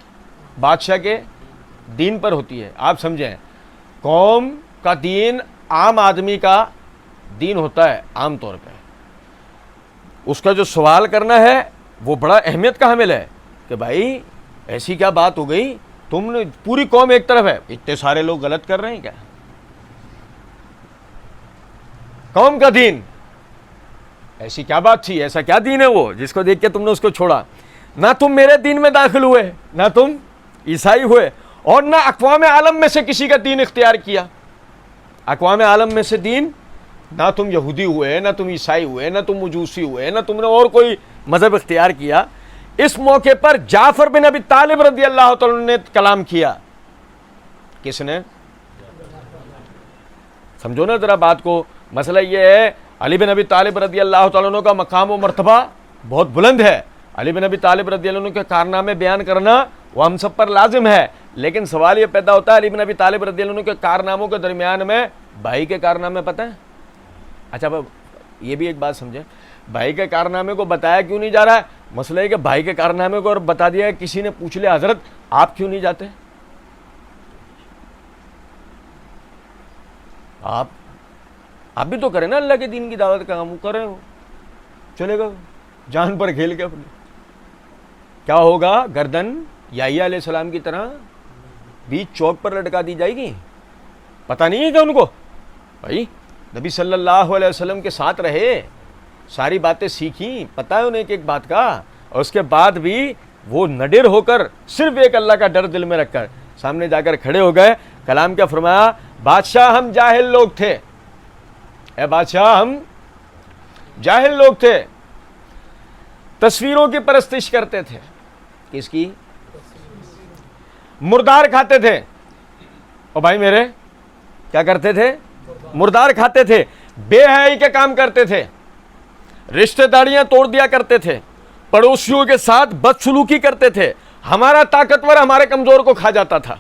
بادشاہ کے دین پر ہوتی ہے۔ آپ سمجھیں، قوم کا دین عام آدمی کا دین ہوتا ہے، عام طور پہ اس کا جو سوال کرنا ہے وہ بڑا اہمیت کا حامل ہے کہ بھائی ایسی کیا بات ہو گئی، تم نے پوری قوم ایک طرف ہے، اتنے سارے لوگ غلط کر رہے ہیں کیا؟ قوم کا دین، ایسی کیا بات تھی، ایسا کیا دین ہے وہ جس کو دیکھ کے تم نے اس کو چھوڑا؟ نہ تم میرے دین میں داخل ہوئے، نہ تم عیسائی ہوئے، اور نہ اقوام عالم میں سے کسی کا دین اختیار کیا۔ اقوام عالم میں سے دین، نہ تم یہودی ہوئے، نہ تم عیسائی ہوئے، نہ تم مجوسی ہوئے، نہ تم نے اور کوئی مذہب اختیار کیا۔ اس موقع پر جعفر بن ابی طالب رضی اللہ تعالیٰ نے کلام کیا۔ کس نے؟ سمجھو نا ذرا بات کو، مسئلہ یہ ہے علی بن ابی طالب رضی اللہ تعالیٰ عنہ کا مقام و مرتبہ بہت بلند ہے، علی بن ابی طالب رضی اللہ عنہ کے کارنامے بیان کرنا وہ ہم سب پر لازم ہے، لیکن سوال یہ پیدا ہوتا ہے علی بن ابی طالب رضی اللہ عنہ کے کارناموں کے درمیان میں بھائی کے کارنامے پتہ ہیں؟ اچھا یہ بھی ایک بات سمجھیں، بھائی کے کارنامے کو بتایا کیوں نہیں جا رہا ہے؟ مسئلہ ہے کہ بھائی کے کارنامے کو اور بتا دیا ہے، کسی نے پوچھ لیا حضرت آپ کیوں نہیں جاتے؟ آپ بھی تو کریں نا اللہ کے دین کی دعوت کا کام، کر رہے ہو، چلے گا جان پر کھیل کے اپنے، کیا ہوگا؟ گردن یحییٰ علیہ السلام کی طرح بیچ چوک پر لٹکا دی جائے گی۔ پتہ نہیں ہے کہ ان کو بھائی نبی صلی اللہ علیہ وسلم کے ساتھ رہے، ساری باتیں سیکھی، پتہ ہے انہیں ایک بات کا، اور اس کے بعد بھی وہ نڈر ہو کر صرف ایک اللہ کا ڈر دل میں رکھ کر سامنے جا کر کھڑے ہو گئے۔ کلام کیا فرمایا؟ بادشاہ ہم جاہل لوگ تھے، اے بادشاہ ہم جاہل لوگ تھے، تصویروں کی پرستش کرتے تھے. کس کی؟ مردار کھاتے تھے. اور بھائی میرے کیا کرتے تھے؟ مردار کھاتے تھے. بے حیائی کے کام کرتے تھے. رشتہ داریاں توڑ دیا کرتے تھے. پڑوسیوں کے ساتھ بدسلوکی کرتے تھے. ہمارا طاقتور ہمارے کمزور کو کھا جاتا تھا.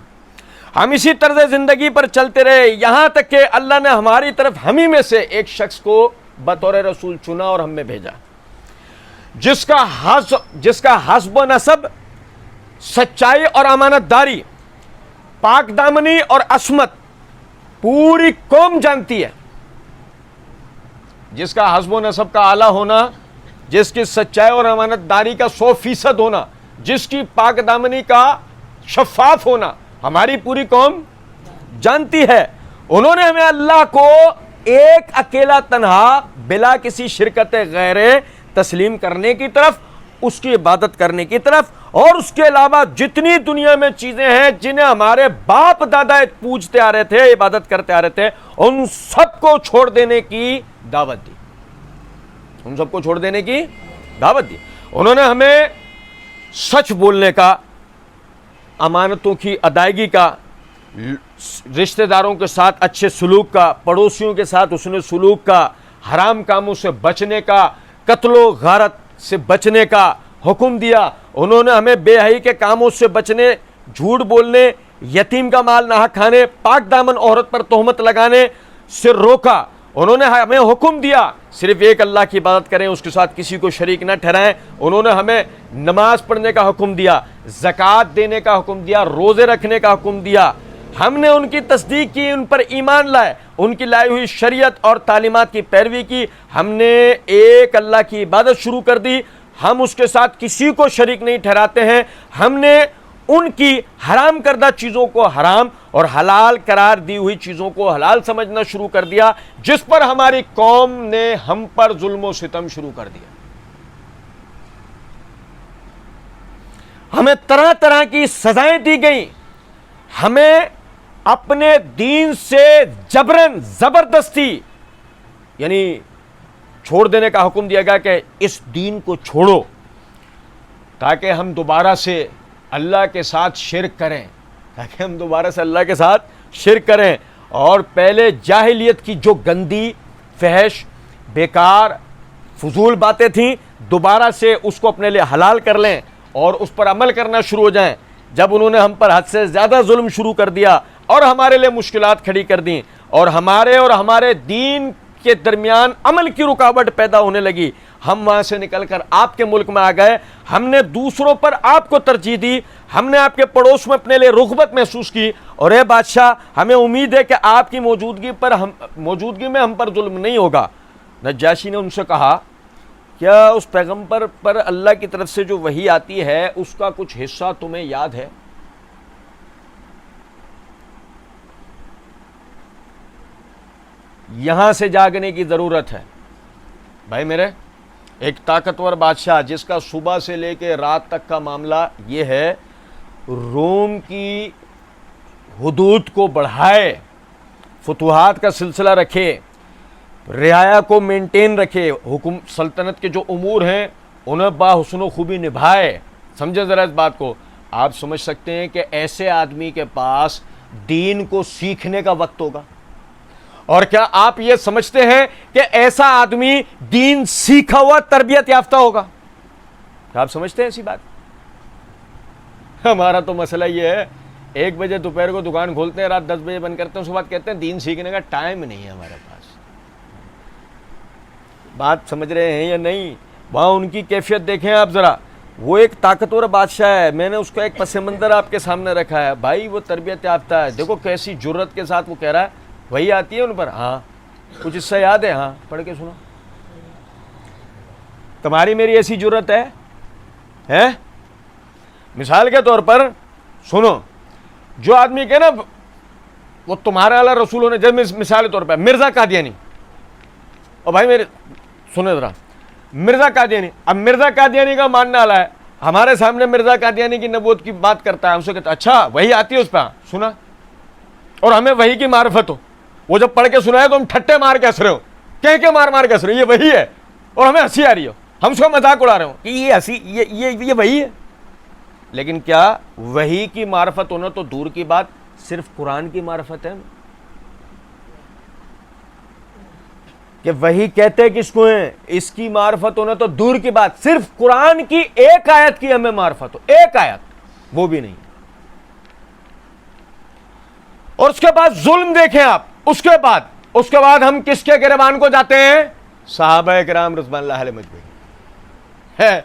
ہم اسی طرز زندگی پر چلتے رہے یہاں تک کہ اللہ نے ہماری طرف ہمیں میں سے ایک شخص کو بطور رسول چنا اور ہم میں بھیجا، جس کا حسب و نسب سچائی اور امانت داری، پاک دامنی اور عصمت پوری قوم جانتی ہے. جس کا حسب و نسب کا اعلیٰ ہونا، جس کی سچائی اور امانت داری کا 100% ہونا، جس کی پاک دامنی کا شفاف ہونا ہماری پوری قوم جانتی ہے. انہوں نے ہمیں اللہ کو ایک اکیلا تنہا بلا کسی شرکت غیر تسلیم کرنے کی طرف، اس کی عبادت کرنے کی طرف، اور اس کے علاوہ جتنی دنیا میں چیزیں ہیں جنہیں ہمارے باپ دادا پوجتے آ رہے تھے، عبادت کرتے آ رہے تھے، ان سب کو چھوڑ دینے کی دعوت دی. ان سب کو چھوڑ دینے کی دعوت دی. انہوں نے ہمیں سچ بولنے کا، امانتوں کی ادائیگی کا، رشتہ داروں کے ساتھ اچھے سلوک کا، پڑوسیوں کے ساتھ حسن سلوک کا، حرام کاموں سے بچنے کا، قتل و غارت سے بچنے کا حکم دیا. انہوں نے ہمیں بے حیائی کے کاموں سے بچنے، جھوٹ بولنے، یتیم کا مال نہ کھانے، پاک دامن عورت پر تہمت لگانے سے روکا. انہوں نے ہمیں حکم دیا صرف ایک اللہ کی عبادت کریں، اس کے ساتھ کسی کو شریک نہ ٹھہرائیں. انہوں نے ہمیں نماز پڑھنے کا حکم دیا، زکوٰۃ دینے کا حکم دیا، روزے رکھنے کا حکم دیا. ہم نے ان کی تصدیق کی، ان پر ایمان لائے، ان کی لائی ہوئی شریعت اور تعلیمات کی پیروی کی. ہم نے ایک اللہ کی عبادت شروع کر دی. ہم اس کے ساتھ کسی کو شریک نہیں ٹھہراتے ہیں. ہم نے ان کی حرام کردہ چیزوں کو حرام اور حلال قرار دی ہوئی چیزوں کو حلال سمجھنا شروع کر دیا، جس پر ہماری قوم نے ہم پر ظلم و ستم شروع کر دیا. ہمیں طرح طرح کی سزائیں دی گئیں. ہمیں اپنے دین سے جبرن، زبردستی یعنی چھوڑ دینے کا حکم دیا گیا کہ اس دین کو چھوڑو، تاکہ ہم دوبارہ سے اللہ کے ساتھ شرک کریں، اور پہلے جاہلیت کی جو گندی، فحش، بیکار، فضول باتیں تھیں دوبارہ سے اس کو اپنے لیے حلال کر لیں اور اس پر عمل کرنا شروع ہو جائیں. جب انہوں نے ہم پر حد سے زیادہ ظلم شروع کر دیا اور ہمارے لیے مشکلات کھڑی کر دیں، اور ہمارے دین کے درمیان عمل کی رکاوٹ پیدا ہونے لگی، ہم وہاں سے نکل کر آپ کے ملک میں آ گئے. ہم نے دوسروں پر آپ کو ترجیح دی. ہم نے آپ کے پڑوس میں اپنے لیے رغبت محسوس کی. اور اے بادشاہ، ہمیں امید ہے کہ آپ کی موجودگی میں ہم پر ظلم نہیں ہوگا. نجاشی نے ان سے کہا، کیا اس پیغمبر پر اللہ کی طرف سے جو وحی آتی ہے اس کا کچھ حصہ تمہیں یاد ہے؟ یہاں سے جاگنے کی ضرورت ہے. بھائی میرے، ایک طاقتور بادشاہ جس کا صبح سے لے کے رات تک کا معاملہ یہ ہے، روم کی حدود کو بڑھائے، فتوحات کا سلسلہ رکھے، رعایا کو مینٹین رکھے، حکم سلطنت کے جو امور ہیں انہیں باحسن و خوبی نبھائے. سمجھے ذرا اس بات کو. آپ سمجھ سکتے ہیں کہ ایسے آدمی کے پاس دین کو سیکھنے کا وقت ہوگا؟ اور کیا آپ یہ سمجھتے ہیں کہ ایسا آدمی دین سیکھا ہوا، تربیت یافتہ ہوگا؟ کیا آپ سمجھتے ہیں ایسی بات؟ ہمارا تو مسئلہ یہ ہے، 1 بجے دوپہر کو دکان کھولتے ہیں، رات 10 بجے بند کرتے ہیں، اس کے بعد کہتے ہیں دین سیکھنے کا ٹائم نہیں ہے ہمارے پاس. بات سمجھ رہے ہیں یا نہیں؟ وہاں ان کی کیفیت دیکھیں آپ ذرا. وہ ایک طاقتور بادشاہ ہے، میں نے اس کا ایک پس منظر آپ کے سامنے رکھا ہے. بھائی وہ تربیت یافتہ ہے. دیکھو کیسی جرت کے ساتھ وہ کہہ رہا ہے وہی آتی ہے ان پر. ہاں کچھ حصہ یاد ہے؟ ہاں پڑھ کے سنو. تمہاری میری ایسی جرت ہے؟ مثال کے طور پر سنو، جو آدمی کہ نا وہ تمہارا اللہ رسولوں نے، جب مثال کے طور پر مرزا قادیانی، اور بھائی میرے سنو ذرا، مرزا قادیانی، اب مرزا قادیانی کا ماننے والا ہے، ہمارے سامنے مرزا قادیانی کی نبوت کی بات کرتا ہے، ہم سے کہتا ہے اچھا وہی آتی ہے اس پہ سنا، اور ہمیں وہی کی معرفت ہو. وہ جب پڑھ کے سنایا تو ہم ٹھٹے مار کے ہنس رہے ہو، کہہ کے مار کے ہنس رہے ہو، یہ وہی ہے، اور ہمیں ہنسی آ رہی ہو. ہم اس کا مذاق اڑا رہے ہوں کہ یہ ہنسی یہ وہی ہے. لیکن کیا وہی کی معرفت ہونا تو دور کی بات, صرف قرآن کی معرفت ہے کہ وہی کہتے کس کو ہیں, اس کی معرفت ہونا تو دور کی بات, صرف قرآن کی ایک آیت کی ہمیں معرفت ہو, ایک آیت, وہ بھی نہیں. اور اس کے بعد ظلم دیکھیں آپ, اس کے بعد ہم کس کے گریبان کو جاتے ہیں؟ صحابہ کرام رضوان اللہ علیہ مجمعین. ہے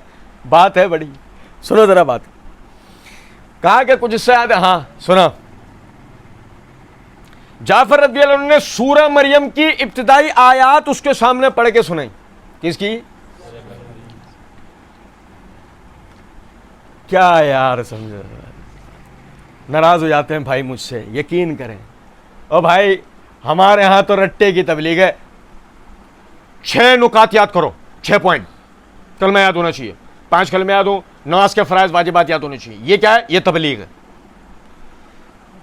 بات ہے بڑی, سنو ذرا بات. کہا کہ کچھ اس سے یاد ہے, ہاں سنا. جعفر رضی اللہ عنہ نے سورہ مریم کی ابتدائی آیات اس کے سامنے پڑھ کے سنائی. کس کی؟ کیا یار سمجھو, ناراض ہو جاتے ہیں بھائی مجھ سے, یقین کریں. او بھائی ہمارے ہاں تو رٹے کی تبلیغ ہے, 6 نکات یاد کرو, 6 پوائنٹ کلمہ یاد ہونا چاہیے, 5 کلمہ یاد ہو, نماز کے فرائض واجبات یاد ہونے چاہیے. یہ کیا ہے؟ یہ تبلیغ ہے.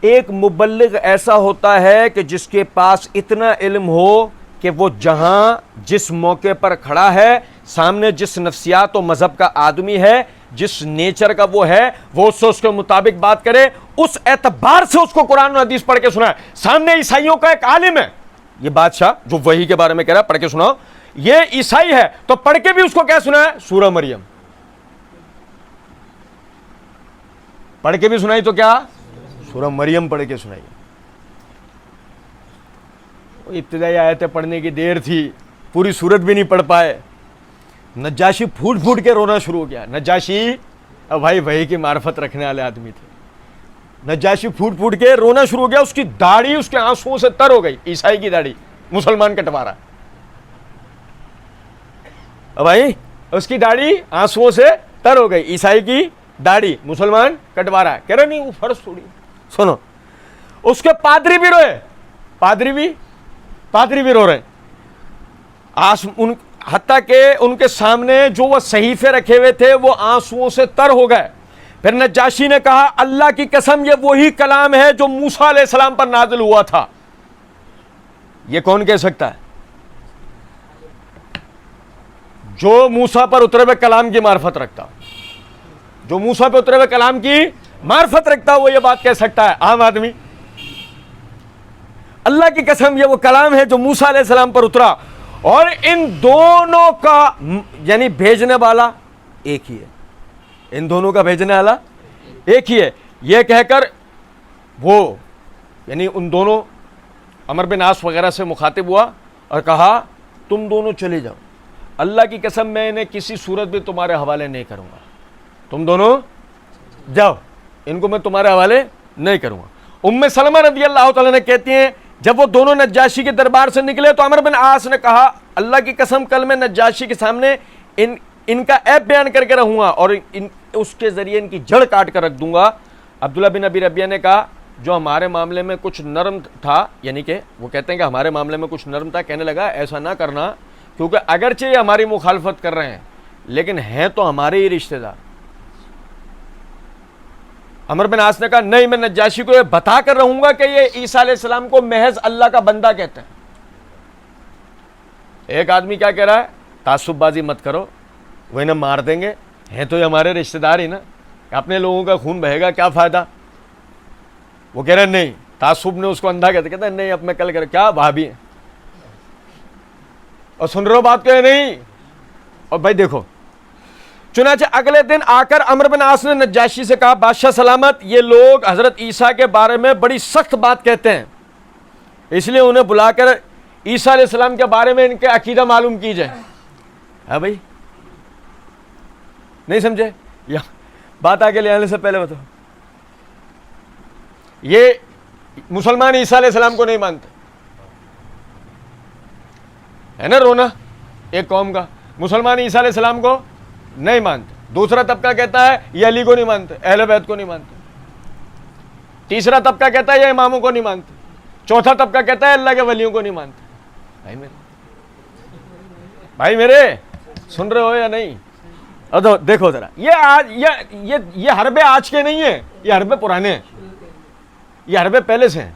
ایک مبلغ ایسا ہوتا ہے کہ جس کے پاس اتنا علم ہو کہ وہ جہاں جس موقع پر کھڑا ہے, سامنے جس نفسیات و مذہب کا آدمی ہے, جس نیچر کا وہ ہے, وہ اس کے مطابق بات کرے, اس اعتبار سے اس کو قرآن و حدیث پڑھ کے سنائے. سامنے عیسائیوں کا ایک عالم ہے, یہ بادشاہ جو وحی کے بارے میں کہہ رہا ہے پڑھ کے سناؤ, یہ عیسائی ہے تو پڑھ کے بھی اس کو کیا سنائے؟ سورہ مریم. پڑھ کے بھی سنائی تو کیا؟ سورہ مریم پڑھ کے سنائی. ابتدائی آیتیں پڑھنے کی دیر تھی, پوری سورت بھی نہیں پڑھ پائے. نجاشی پھوٹ پھوٹ کے رونا شروع ہو گیا. نجاشی اب بھائی وحی کی معرفت رکھنے والے آدمی تھے. نجاشی پھوٹ پھوٹ کے رونا شروع ہو گیا. اس کی داڑھی اس کے آنسوؤں سے تر ہو گئی. عیسائی کی داڑھی مسلمان کٹوا رہا. بھائی اس کی داڑھی آنسوؤں سے تر ہو گئی. عیسائی کی داڑھی مسلمان کٹوا رہا ہے. کہہ رہے نہیں وہ فرض تھوڑی. سنو, اس کے پادری بھی روئے, پادری بھی رو رہے. حتیٰ کہ ان کے سامنے جو وہ صحیفے رکھے ہوئے تھے وہ آنسوؤں سے تر ہو گئے. پھر نجاشی نے کہا اللہ کی قسم یہ وہی کلام ہے جو موسیٰ علیہ السلام پر نازل ہوا تھا. یہ کون کہہ سکتا ہے؟ جو موسیٰ پر اترے ہوئے کلام کی معرفت رکھتا, جو موسیٰ پہ اترے ہوئے کلام کی معرفت رکھتا وہ یہ بات کہہ سکتا ہے. عام آدمی اللہ کی قسم یہ وہ کلام ہے جو موسیٰ علیہ السلام پر اترا, اور ان دونوں کا یعنی بھیجنے والا ایک ہی ہے. ان دونوں کا بھیجنے والا ایک ہی ہے. یہ کہہ کر وہ یعنی ان دونوں عمر بن عاص وغیرہ سے مخاطب ہوا اور کہا تم دونوں چلے جاؤ, اللہ کی قسم میں انہیں کسی صورت بھی تمہارے حوالے نہیں کروں گا. تم دونوں جاؤ, ان کو میں تمہارے حوالے نہیں کروں گا. ام سلمہ رضی اللہ تعالیٰ نے کہتی ہیں جب وہ دونوں نجاشی کے دربار سے نکلے تو عمر بن عاص نے کہا اللہ کی قسم کل میں نجاشی کے سامنے ان کا عیب بیان کر کے رہوں گا اور اس کے ذریعے ان کی جڑ کاٹ کر رکھ دوں گا. عبداللہ بن ابی ربیعہ نے کہا جو ہمارے معاملے میں کچھ نرم تھا, یعنی کہ وہ کہتے ہیں کہ ہمارے معاملے میں کچھ نرم تھا, کہنے لگا ایسا نہ کرنا کیونکہ اگرچہ یہ ہماری مخالفت کر رہے ہیں لیکن ہیں تو ہمارے ہی رشتہ دار. عمر بن عاص نے کہا نہیں, میں نجاشی کو یہ بتا کر رہوں گا کہ یہ عیسیٰ علیہ السلام کو محض اللہ کا بندہ کہتے ہیں. ایک آدمی کیا کہہ رہا ہے, تعصب بازی مت کرو, وہ انہیں مار دیں گے, ہیں تو یہ ہمارے رشتہ دار ہی نا, اپنے لوگوں کا خون بہے گا کیا فائدہ. وہ کہہ رہے نہیں, تعصب نے اس کو اندھا کہتے ہیں نہیں اب میں کل کیا بھابھی ہیں, اور سن رہے ہو بات کہ نہیں. اور بھائی دیکھو, چنانچہ اگلے دن آ کر عمر بن عاص نے نجاشی سے کہا بادشاہ سلامت, یہ لوگ حضرت عیسیٰ کے بارے میں بڑی سخت بات کہتے ہیں, اس لیے انہیں بلا کر عیسیٰ علیہ السلام کے بارے میں ان کے عقیدہ معلوم کی جائے. ہاں بھائی نہیں سمجھے, یا بات آگے لے آنے سے پہلے بتاؤ, یہ مسلمان عیسیٰ علیہ السلام کو نہیں مانتے, ہے نا رونا ایک قوم کا, مسلمان عیسیٰ علیہ السلام کو نہیں مانتے. دوسرا طبقہ کہتا ہے یہ علی کو نہیں مانتے, اہل بیت کو نہیں مانتے. تیسرا طبقہ کہتا ہے یہ اماموں کو نہیں مانتے. چوتھا طبقہ کہتا ہے اللہ کے ولیوں کو نہیں مانتے. بھائی میرے سن رہے ہو یا نہیں؟ اب دیکھو ذرا, یہ حربے آج کے نہیں ہیں, یہ حربے پرانے ہیں, یہ حربے پہلے سے ہیں.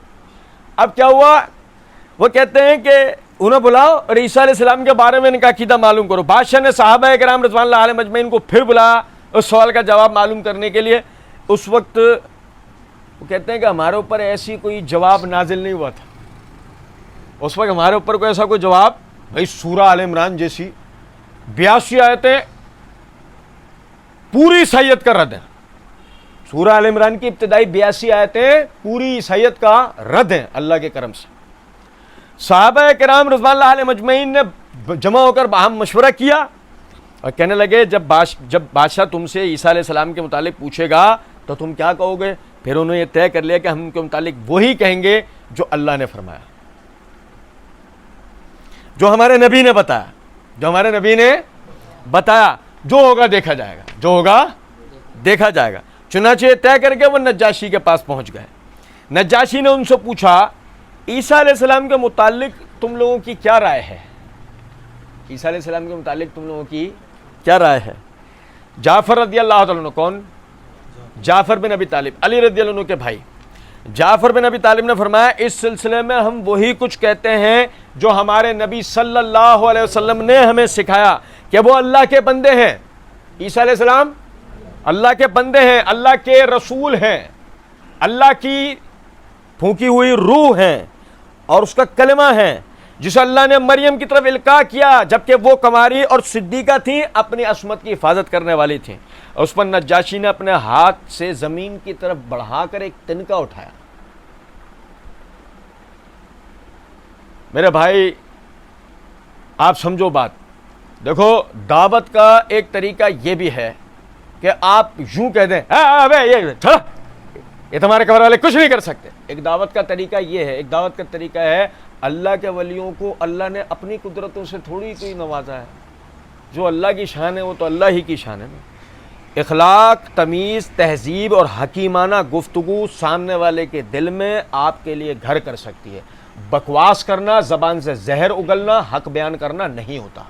اب کیا ہوا, وہ کہتے ہیں کہ انہیں بلاؤ اور عیسیٰ علیہ السلام کے بارے میں ان کا عقیدہ معلوم کرو. بادشاہ نے صحابہ کرام رضوان اللہ علیہم اجمعین کو پھر بلایا اس سوال کا جواب معلوم کرنے کے لیے. اس وقت وہ کہتے ہیں کہ ہمارے اوپر ایسی کوئی جواب نازل نہیں ہوا تھا. اس وقت ہمارے اوپر کوئی ایسا کوئی جواب, بھائی سورہ آل عمران جیسی 82 آیتیں پوری عیسائیت کا رد ہیں. سورہ آل عمران کی ابتدائی 82 آیتیں پوری عیسائیت کا رد ہیں اللہ کے کرم سے. صحابہ کرام رضوان اللہ علیہم اجمعین نے جمع ہو کر باہم مشورہ کیا اور کہنے لگے جب بادشاہ تم سے عیسیٰ علیہ السلام کے متعلق پوچھے گا تو تم کیا کہو گے؟ پھر انہوں نے یہ طے کر لیا کہ ہم ان کے متعلق وہی کہیں گے جو اللہ نے فرمایا, جو ہمارے نبی نے بتایا, جو ہوگا دیکھا جائے گا, جو ہوگا دیکھا جائے گا. چنانچہ طے کر کے وہ نجاشی کے پاس پہنچ گئے. نجاشی نے ان سے پوچھا عیسیٰ علیہ السلام کے متعلق تم لوگوں کی کیا رائے ہے؟ عیسیٰ علیہ السلام کے متعلق تم لوگوں کی کیا رائے ہے؟ جعفر رضی اللہ تعالیٰ عنہ, کون؟ جعفر بن ابی طالب, علی رضی اللہ عنہ کے بھائی. جعفر بن ابی طالب نے فرمایا اس سلسلے میں ہم وہی کچھ کہتے ہیں جو ہمارے نبی صلی اللہ علیہ وسلم نے ہمیں سکھایا کہ وہ اللہ کے بندے ہیں. عیسیٰ علیہ السلام اللہ کے بندے ہیں, اللہ کے رسول ہیں, اللہ کی پھونکی ہوئی روح ہیں اور اس کا کلمہ ہے جسے اللہ نے مریم کی طرف القاء کیا جبکہ وہ کنواری اور صدیقہ تھیں, اپنی عصمت کی حفاظت کرنے والی تھیں. اس پر نجاشی نے اپنے ہاتھ سے زمین کی طرف بڑھا کر ایک تنکا اٹھایا. میرے بھائی آپ سمجھو بات, دیکھو دعوت کا ایک طریقہ یہ بھی ہے کہ آپ یوں کہہ دیں یہ تمہارے قبر والے کچھ نہیں کر سکتے. ایک دعوت کا طریقہ یہ ہے, ایک دعوت کا طریقہ ہے اللہ کے ولیوں کو اللہ نے اپنی قدرتوں سے تھوڑی کوئی نوازا ہے. جو اللہ کی شان ہے وہ تو اللہ ہی کی شان ہے. اخلاق, تمیز, تہذیب اور حکیمانہ گفتگو سامنے والے کے دل میں آپ کے لیے گھر کر سکتی ہے. بکواس کرنا, زبان سے زہر اگلنا, حق بیان کرنا نہیں ہوتا.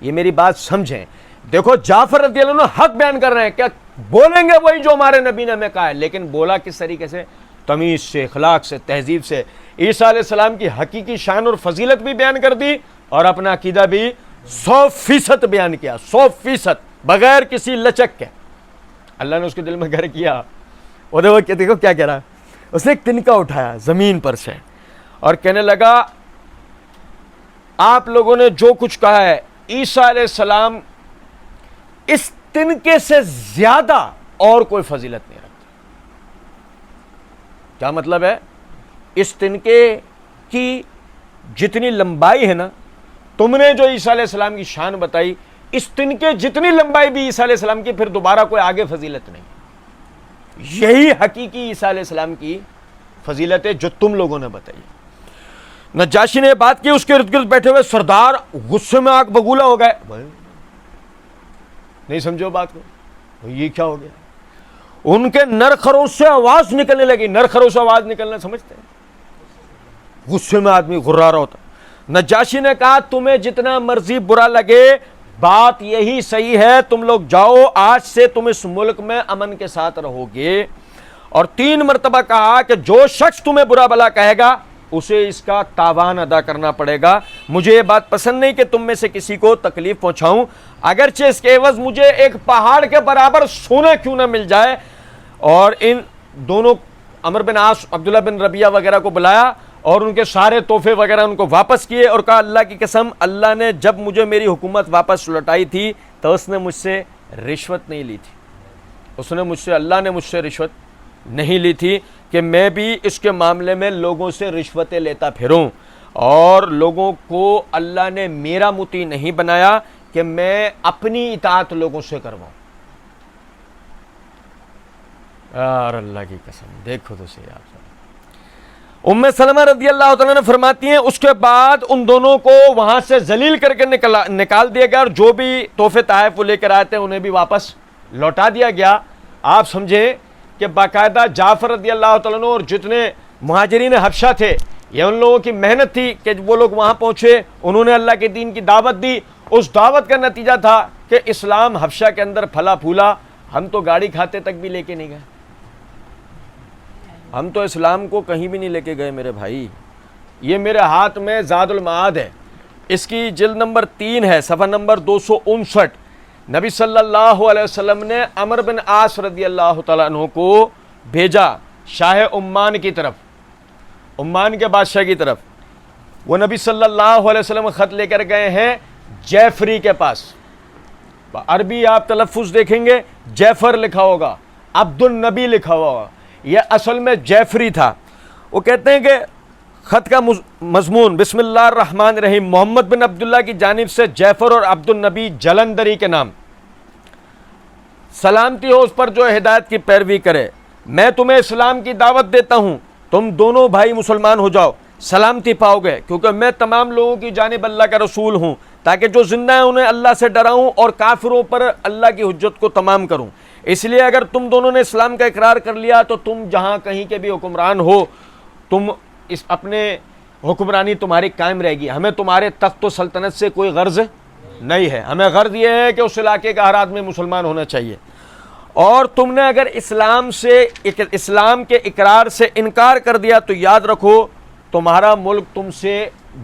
یہ میری بات سمجھیں. دیکھو جعفر رضی اللہ عنہ حق بیان کر رہے ہیں, کیا بولیں گے وہی جو ہمارے نبی نے ہمیں کہا ہے, لیکن بولا کس طریقے سے؟ تمیز سے, اخلاق سے, تہذیب سے. عیسیٰ علیہ السلام کی حقیقی شان اور فضیلت بھی بیان کر دی اور اپنا عقیدہ بھی 100% بیان کیا, 100% بغیر کسی لچک کے. اللہ نے اس کے دل میں گھر کیا. وہ دیکھو کیا کہہ رہا ہے, اس نے ایک تنکا اٹھایا زمین پر سے اور کہنے لگا آپ لوگوں نے جو کچھ کہا ہے عیسیٰ علیہ السلام اس تنکے سے زیادہ اور کوئی فضیلت نہیں رکھتا. کیا مطلب ہے؟ اس تنکے کی جتنی لمبائی ہے نا, تم نے جو عیسیٰ علیہ السلام کی شان بتائی, اس تنکے جتنی لمبائی بھی عیسیٰ علیہ السلام کی, پھر دوبارہ کوئی آگے فضیلت نہیں. یہی حقیقی عیسیٰ علیہ السلام کی فضیلت ہے جو تم لوگوں نے بتائی. نجاشی نے بات کی, اس کے ارد گرد بیٹھے ہوئے سردار غصے میں آگ بگولا ہو گئے. نہیں سمجھو بات کو, یہ کیا ہو گیا؟ ان کے نر خروش سے آواز نکلنے لگی. نر خروش سے آواز نکلنا سمجھتے ہیں؟ غصے میں آدمی غرارہ ہوتا. نجاشی نے کہا تمہیں جتنا مرضی برا لگے بات یہی صحیح ہے, تم لوگ جاؤ, آج سے تم اس ملک میں امن کے ساتھ رہو گے. اور 3 مرتبہ کہا کہ جو شخص تمہیں برا بھلا کہے گا اسے اس کا تاوان ادا کرنا پڑے گا. مجھے یہ بات پسند نہیں کہ تم میں سے کسی کو تکلیف پہنچاؤں, اگرچہ اس کے عوض مجھے ایک پہاڑ کے برابر سونا کیوں نہ مل جائے. اور ان دونوں عمرو بن عاص, عبداللہ بن ربیعہ وغیرہ کو بلایا اور ان کے سارے تحفے وغیرہ ان کو واپس کیے اور کہا اللہ کی قسم, اللہ نے جب مجھے میری حکومت واپس لوٹائی تھی تو اس نے مجھ سے رشوت نہیں لی تھی. اللہ نے مجھ سے رشوت نہیں لی تھی کہ میں بھی اس کے معاملے میں لوگوں سے رشوتیں لیتا پھروں. اور لوگوں کو اللہ نے میرا مطیع نہیں بنایا کہ میں اپنی اطاعت لوگوں سے کرواؤں. یار اللہ کی قسم, دیکھو تو صحیح. آپ ام سلمہ رضی اللہ تعالیٰ نے فرماتی ہیں اس کے بعد ان دونوں کو وہاں سے ذلیل کر کے نکال دیا گیا اور جو بھی تحفے تحائف وہ لے کر آئے تھے انہیں بھی واپس لوٹا دیا گیا. آپ سمجھیں کہ باقاعدہ جعفر رضی اللہ تعالیٰ عنہ اور جتنے مہاجرین حبشہ تھے, یہ ان لوگوں کی محنت تھی کہ وہ لوگ وہاں پہنچے, انہوں نے اللہ کے دین کی دعوت دی. اس دعوت کا نتیجہ تھا کہ اسلام حبشہ کے اندر پھلا پھولا. ہم تو گاڑی کھاتے تک بھی لے کے نہیں گئے, ہم تو اسلام کو کہیں بھی نہیں لے کے گئے میرے بھائی. یہ میرے ہاتھ میں زاد المعاد ہے، اس کی جلد نمبر 3 ہے، صفحہ نمبر 259۔ نبی صلی اللہ علیہ وسلم نے عمرو بن عاص رضی اللہ تعالیٰ عنہ کو بھیجا شاہ عمان کی طرف، عمان کے بادشاہ کی طرف۔ وہ نبی صلی اللہ علیہ وسلم خط لے کر گئے ہیں جعفری کے پاس۔ عربی آپ تلفظ دیکھیں گے جعفر لکھا ہوگا، عبد النبی لکھا ہوگا، یہ اصل میں جعفری تھا۔ وہ کہتے ہیں کہ خط کا مضمون بسم اللہ الرحمن الرحیم، محمد بن عبداللہ کی جانب سے جعفر اور عبد النبی جلندری کے نام، سلامتی ہو اس پر جو ہدایت کی پیروی کرے، میں تمہیں اسلام کی دعوت دیتا ہوں، تم دونوں بھائی مسلمان ہو جاؤ، سلامتی پاؤ گے، کیونکہ میں تمام لوگوں کی جانب اللہ کا رسول ہوں، تاکہ جو زندہ ہیں انہیں اللہ سے ڈراؤں اور کافروں پر اللہ کی حجت کو تمام کروں۔ اس لیے اگر تم دونوں نے اسلام کا اقرار کر لیا تو تم جہاں کہیں کے بھی حکمران ہو، تم اس اپنے حکمرانی تمہاری قائم رہے گی، ہمیں تمہارے تخت و سلطنت سے کوئی غرض نہیں ہے، ہمیں غرض یہ ہے کہ اس علاقے کا ہر آدمی مسلمان ہونا چاہیے، اور تم نے اگر اسلام کے اقرار سے انکار کر دیا تو یاد رکھو تمہارا ملک تم سے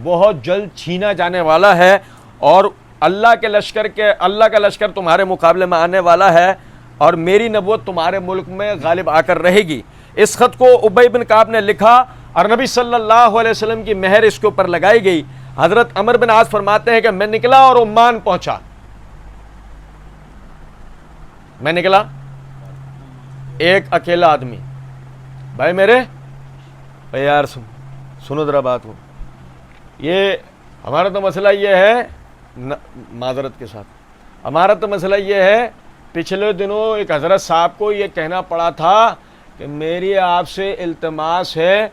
بہت جلد چھینا جانے والا ہے، اور اللہ کا لشکر تمہارے مقابلے میں آنے والا ہے، اور میری نبوت تمہارے ملک میں غالب آ کر رہے گی۔ اس خط کو ابی بن کعب نے لکھا اور نبی صلی اللہ علیہ وسلم کی مہر اس کے اوپر لگائی گئی۔ حضرت عمرو بن عاص فرماتے ہیں کہ میں نکلا اور عمان پہنچا، میں نکلا ایک اکیلا آدمی، بھائی میرے یار سنو ذرا بات کو، یہ ہمارا تو مسئلہ یہ ہے، معذرت کے ساتھ ہمارا تو مسئلہ یہ ہے، پچھلے دنوں ایک حضرت صاحب کو یہ کہنا پڑا تھا کہ میری آپ سے التماس ہے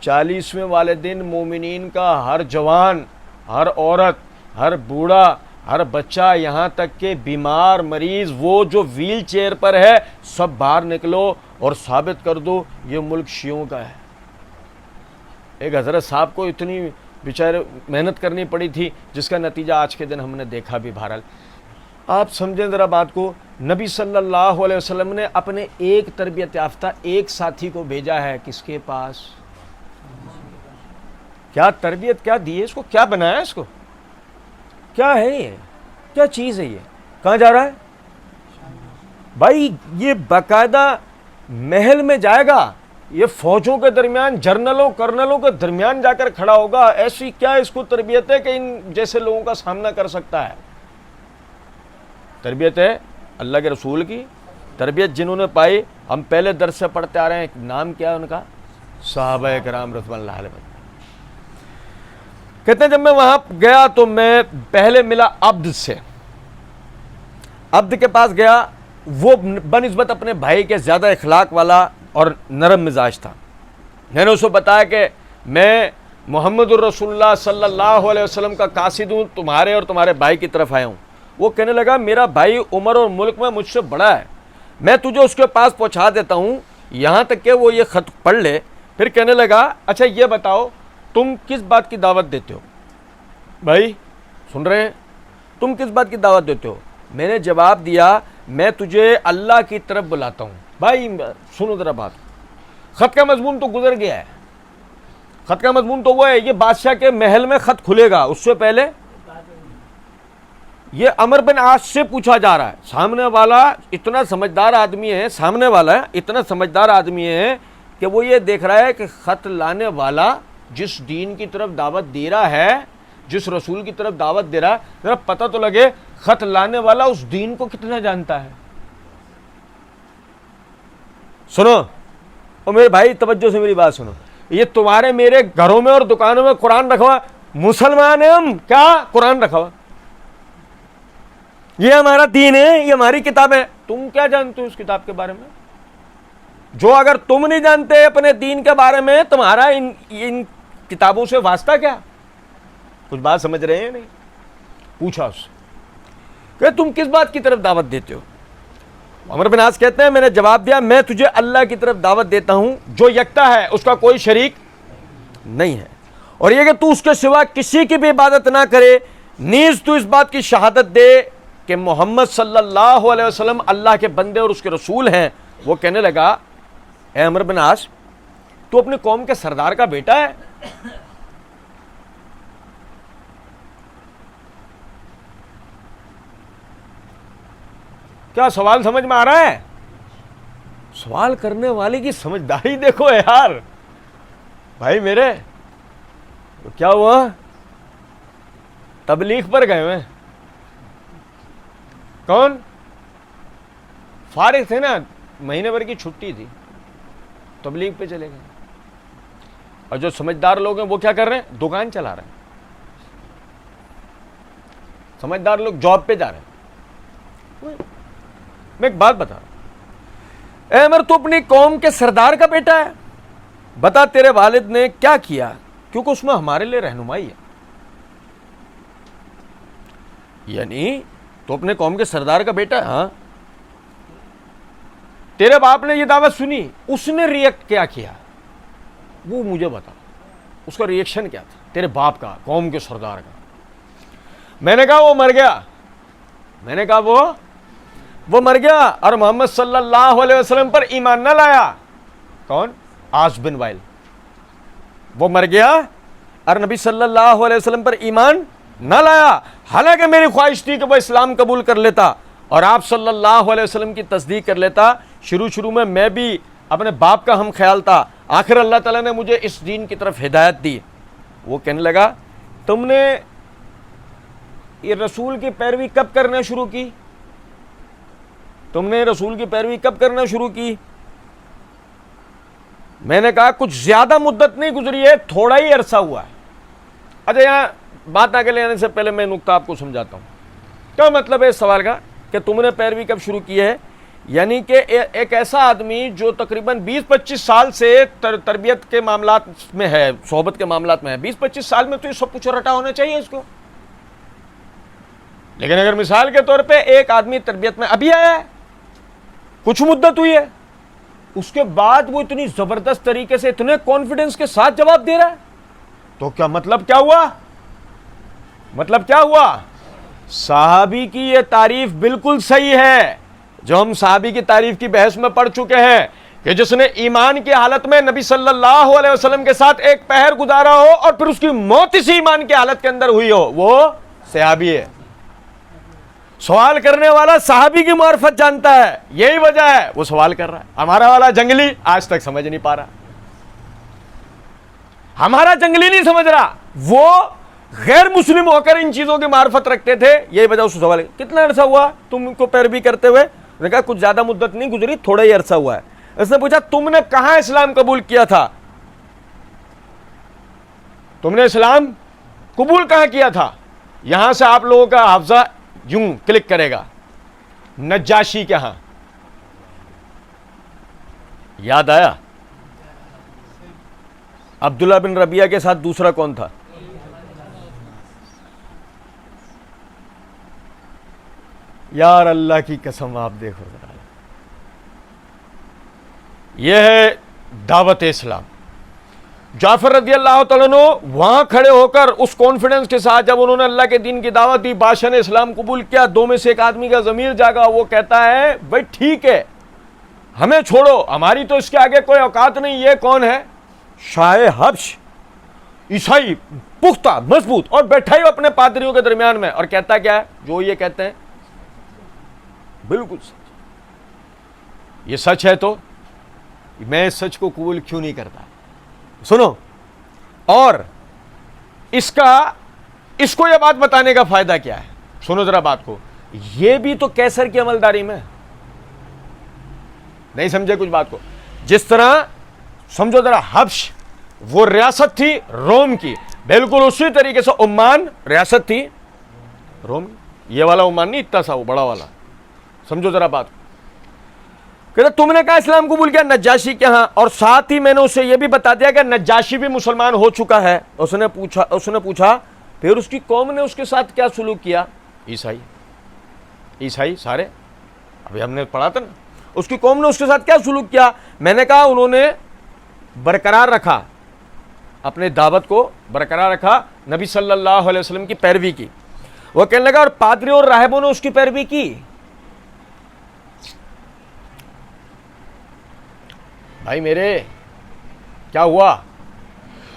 40ویں والے دن مومنین کا ہر جوان، ہر عورت، ہر بوڑھا، ہر بچہ، یہاں تک کہ بیمار مریض وہ جو ویل چیئر پر ہے، سب باہر نکلو اور ثابت کر دو یہ ملک شیعوں کا ہے۔ ایک حضرت صاحب کو اتنی بیچارے محنت کرنی پڑی تھی، جس کا نتیجہ آج کے دن ہم نے دیکھا بھی۔ بہرحال آپ سمجھیں ذرا بات کو، نبی صلی اللہ علیہ وسلم نے اپنے ایک تربیت یافتہ ایک ساتھی کو بھیجا ہے کس کے پاس؟ کیا تربیت کیا دی ہے اس کو، کیا بنایا اس کو، کیا ہے یہ، کیا چیز ہے یہ، کہاں جا رہا ہے بھائی؟ یہ باقاعدہ محل میں جائے گا، یہ فوجوں کے درمیان، جرنلوں کرنلوں کے درمیان جا کر کھڑا ہوگا۔ ایسی کیا اس کو تربیت ہے کہ ان جیسے لوگوں کا سامنا کر سکتا ہے؟ تربیت ہے اللہ کے رسول کی، تربیت جنہوں نے پائی، ہم پہلے درس سے پڑھتے آ رہے ہیں، نام کیا ہے ان کا؟ صحابہ کرام رضوان اللہ علیہ۔ کہتے ہیں جب میں وہاں گیا تو میں پہلے ملا عبد سے، عبد کے پاس گیا، وہ بنسبت اپنے بھائی کے زیادہ اخلاق والا اور نرم مزاج تھا۔ میں نے اسے بتایا کہ میں محمد الرسول اللہ صلی اللہ علیہ وسلم کا قاصد ہوں، تمہارے اور تمہارے بھائی کی طرف آیا ہوں۔ وہ کہنے لگا میرا بھائی عمر اور ملک میں مجھ سے بڑا ہے، میں تجھے اس کے پاس پہنچا دیتا ہوں، یہاں تک کہ وہ یہ خط پڑھ لے۔ پھر کہنے لگا اچھا یہ بتاؤ تم کس بات کی دعوت دیتے ہو؟ بھائی سن رہے ہیں، تم کس بات کی دعوت دیتے ہو؟ میں نے جواب دیا میں تجھے اللہ کی طرف بلاتا ہوں۔ بھائی سنو ذرا بات، خط کا مضمون تو گزر گیا ہے، خط کا مضمون تو وہ ہے، یہ بادشاہ کے محل میں خط کھلے گا، اس سے پہلے یہ عمرو بن عاص سے پوچھا جا رہا ہے۔ سامنے والا اتنا سمجھدار آدمی ہے، سامنے والا اتنا سمجھدار آدمی ہے کہ وہ یہ دیکھ رہا ہے کہ خط لانے والا جس دین کی طرف دعوت دے رہا ہے، جس رسول کی طرف دعوت دے رہا ہے، ذرا پتہ تو لگے خط لانے والا اس دین کو کتنا جانتا ہے۔ سنو اور میرے بھائی توجہ سے میری بات سنو، یہ تمہارے میرے گھروں میں اور دکانوں میں قرآن رکھا ہوا، مسلمان ہیں ہم، کیا قرآن رکھا ہوا، یہ ہمارا دین ہے، یہ ہماری کتاب ہے، تم کیا جانتے ہو اس کتاب کے بارے میں؟ جو اگر تم نہیں جانتے اپنے دین کے بارے میں، تمہارا ان کتابوں سے واسطہ کیا؟ کچھ بات سمجھ رہے ہیں نہیں؟ پوچھا اس سے کہ تم کس بات کی طرف دعوت دیتے ہو؟ عمرو بن عاص کہتے ہیں میں نے جواب دیا میں تجھے اللہ کی طرف دعوت دیتا ہوں جو یکتا ہے، اس کا کوئی شریک نہیں ہے، اور یہ کہ تو اس کے سوا کسی کی بھی عبادت نہ کرے، نیز تو اس بات کی شہادت دے کہ محمد صلی اللہ علیہ وسلم اللہ کے بندے اور اس کے رسول ہیں۔ وہ کہنے لگا اے عمرو بن عاص تو اپنی قوم کے سردار کا بیٹا ہے، کیا سوال سمجھ میں آ رہا ہے؟ سوال کرنے والے کی سمجھداری دیکھو یار بھائی میرے. کیا ہوا؟ تبلیغ پر گئے ہوئے. کون؟ فارغ تھے نا, مہینے بھر کی چھٹی تھی, تبلیغ پہ چلے گئے. اور جو سمجھدار لوگ ہیں وہ کیا کر رہے ہیں؟ دکان چلا رہے ہیں. سمجھدار لوگ جاب پہ جا رہے ہیں. میں ایک بات بتا رہا ہوں, اے عمر تو اپنی قوم کے سردار کا بیٹا ہے, بتا تیرے والد نے کیا کیا, کیونکہ اس میں ہمارے لیے رہنمائی ہے. یعنی تو اپنے قوم کے سردار کا بیٹا ہے. ہاں, تیرے باپ نے یہ دعوت سنی, اس نے ریئیکٹ کیا کیا وہ مجھے بتا, اس کا ریئیکشن کیا تھا تیرے باپ کا, قوم کے سردار کا. میں نے کہا وہ مر گیا. میں نے کہا وہ مر گیا اور محمد صلی اللہ علیہ وسلم پر ایمان نہ لایا. کون؟ عاص بن وائل. وہ مر گیا اور نبی صلی اللہ علیہ وسلم پر ایمان نہ لایا. حالانکہ میری خواہش تھی کہ وہ اسلام قبول کر لیتا اور آپ صلی اللہ علیہ وسلم کی تصدیق کر لیتا. شروع میں بھی اپنے باپ کا ہم خیال تھا, آخر اللہ تعالیٰ نے مجھے اس دین کی طرف ہدایت دی. وہ کہنے لگا تم نے یہ رسول کی پیروی کب کرنا شروع کی؟ تم نے رسول کی پیروی کب کرنا شروع کی؟ میں نے کہا کچھ زیادہ مدت نہیں گزری ہے, تھوڑا ہی عرصہ ہوا ہے. اچھا یہاں بات آگے لے آنے سے پہلے میں نکتہ آپ کو سمجھاتا ہوں. کیا مطلب ہے اس سوال کا کہ تم نے پیروی کب شروع کی ہے؟ یعنی کہ ایک ایسا آدمی جو تقریباً 20-25 سال سے تربیت کے معاملات میں ہے, صحبت کے معاملات میں ہے, 20-25 سال میں تو یہ سب کچھ رٹا ہونا چاہیے اس کو. لیکن اگر مثال کے طور پہ ایک آدمی تربیت میں ابھی آیا ہے, کچھ مدت ہوئی ہے, اس کے بعد وہ اتنی زبردست طریقے سے اتنے کانفیڈنس کے ساتھ جواب دے رہا ہے, تو کیا مطلب کیا ہوا؟ مطلب کیا ہوا؟ صحابی کی یہ تعریف بالکل صحیح ہے جو ہم صحابی کی تعریف کی بحث میں پڑھ چکے ہیں کہ جس نے ایمان کی حالت میں نبی صلی اللہ علیہ وسلم کے ساتھ ایک پہر گزارا ہو اور پھر اس کی موت اسی ایمان کی حالت کے اندر ہوئی ہو, وہ صحابی ہے. سوال کرنے والا صحابی کی معرفت جانتا ہے, یہی وجہ ہے وہ سوال کر رہا ہے. ہمارا والا جنگلی آج تک سمجھ نہیں پا رہا, ہمارا جنگلی نہیں سمجھ رہا, وہ غیر مسلم ہو کر ان چیزوں کی معرفت رکھتے تھے, یہی وجہ اس سوال. کتنا عرصہ ہوا تم کو پیروی کرتے ہوئے؟ نے کہا کچھ زیادہ مدت نہیں گزری, تھوڑا ہی عرصہ ہوا ہے. اس نے پوچھا تم نے کہاں اسلام قبول کیا تھا؟ تم نے اسلام قبول کہاں کیا تھا؟ یہاں سے آپ لوگوں کا حافظہ یوں کلک کرے گا, نجاشی کے ہاں. یاد آیا؟ عبداللہ بن ربیعہ کے ساتھ دوسرا کون تھا؟ یار اللہ کی قسم آپ دیکھو ذرا, یہ ہے دعوت اسلام. جعفر رضی اللہ تعالیٰ عنہ وہاں کھڑے ہو کر اس کانفیڈنس کے ساتھ جب انہوں نے اللہ کے دین کی دعوت دی, بادشاہ نے اسلام قبول کیا, دو میں سے ایک آدمی کا ضمیر جاگا, وہ کہتا ہے بھائی ٹھیک ہے ہمیں چھوڑو, ہماری تو اس کے آگے کوئی اوقات نہیں. یہ کون ہے؟ شاہ حبش, عیسائی, پختہ مضبوط, اور بیٹھا ہی اپنے پادریوں کے درمیان میں, اور کہتا کیا ہے جو یہ کہتے ہیں بالکل سچ. یہ سچ ہے تو میں اس سچ کو قبول کیوں نہیں کرتا؟ سنو, اور اس کو یہ بات بتانے کا فائدہ کیا ہے؟ سنو ذرا بات کو. یہ بھی تو کیسر کی عملداری میں نہیں سمجھے کچھ بات کو. جس طرح سمجھو ذرا, حبش وہ ریاست تھی روم کی, بالکل اسی طریقے سے عمان ریاست تھی روم. یہ والا عمان نہیں, اتنا سا وہ بڑا والا. سمجھو ذرا بات. کہ تم نے کہا اسلام قبول کیا نجاشی کے ہاں, اور ساتھ ہی میں نے اسے یہ بھی بتا دیا کہ نجاشی بھی مسلمان ہو چکا ہے. اس نے پوچھا پھر اس کی قوم نے اس کے ساتھ کیا سلوک کیا؟ عیسائی سارے, ابھی ہم نے پڑھا تھا نا, اس کی قوم نے اس کے ساتھ کیا سلوک کیا؟ میں نے کہا انہوں نے برقرار رکھا, اپنے دعوت کو برقرار رکھا, نبی صلی اللہ علیہ وسلم کی پیروی کی. وہ کہنے لگا اور پادریوں اور راہبوں نے اس کی پیروی کی. بھائی میرے کیا ہوا؟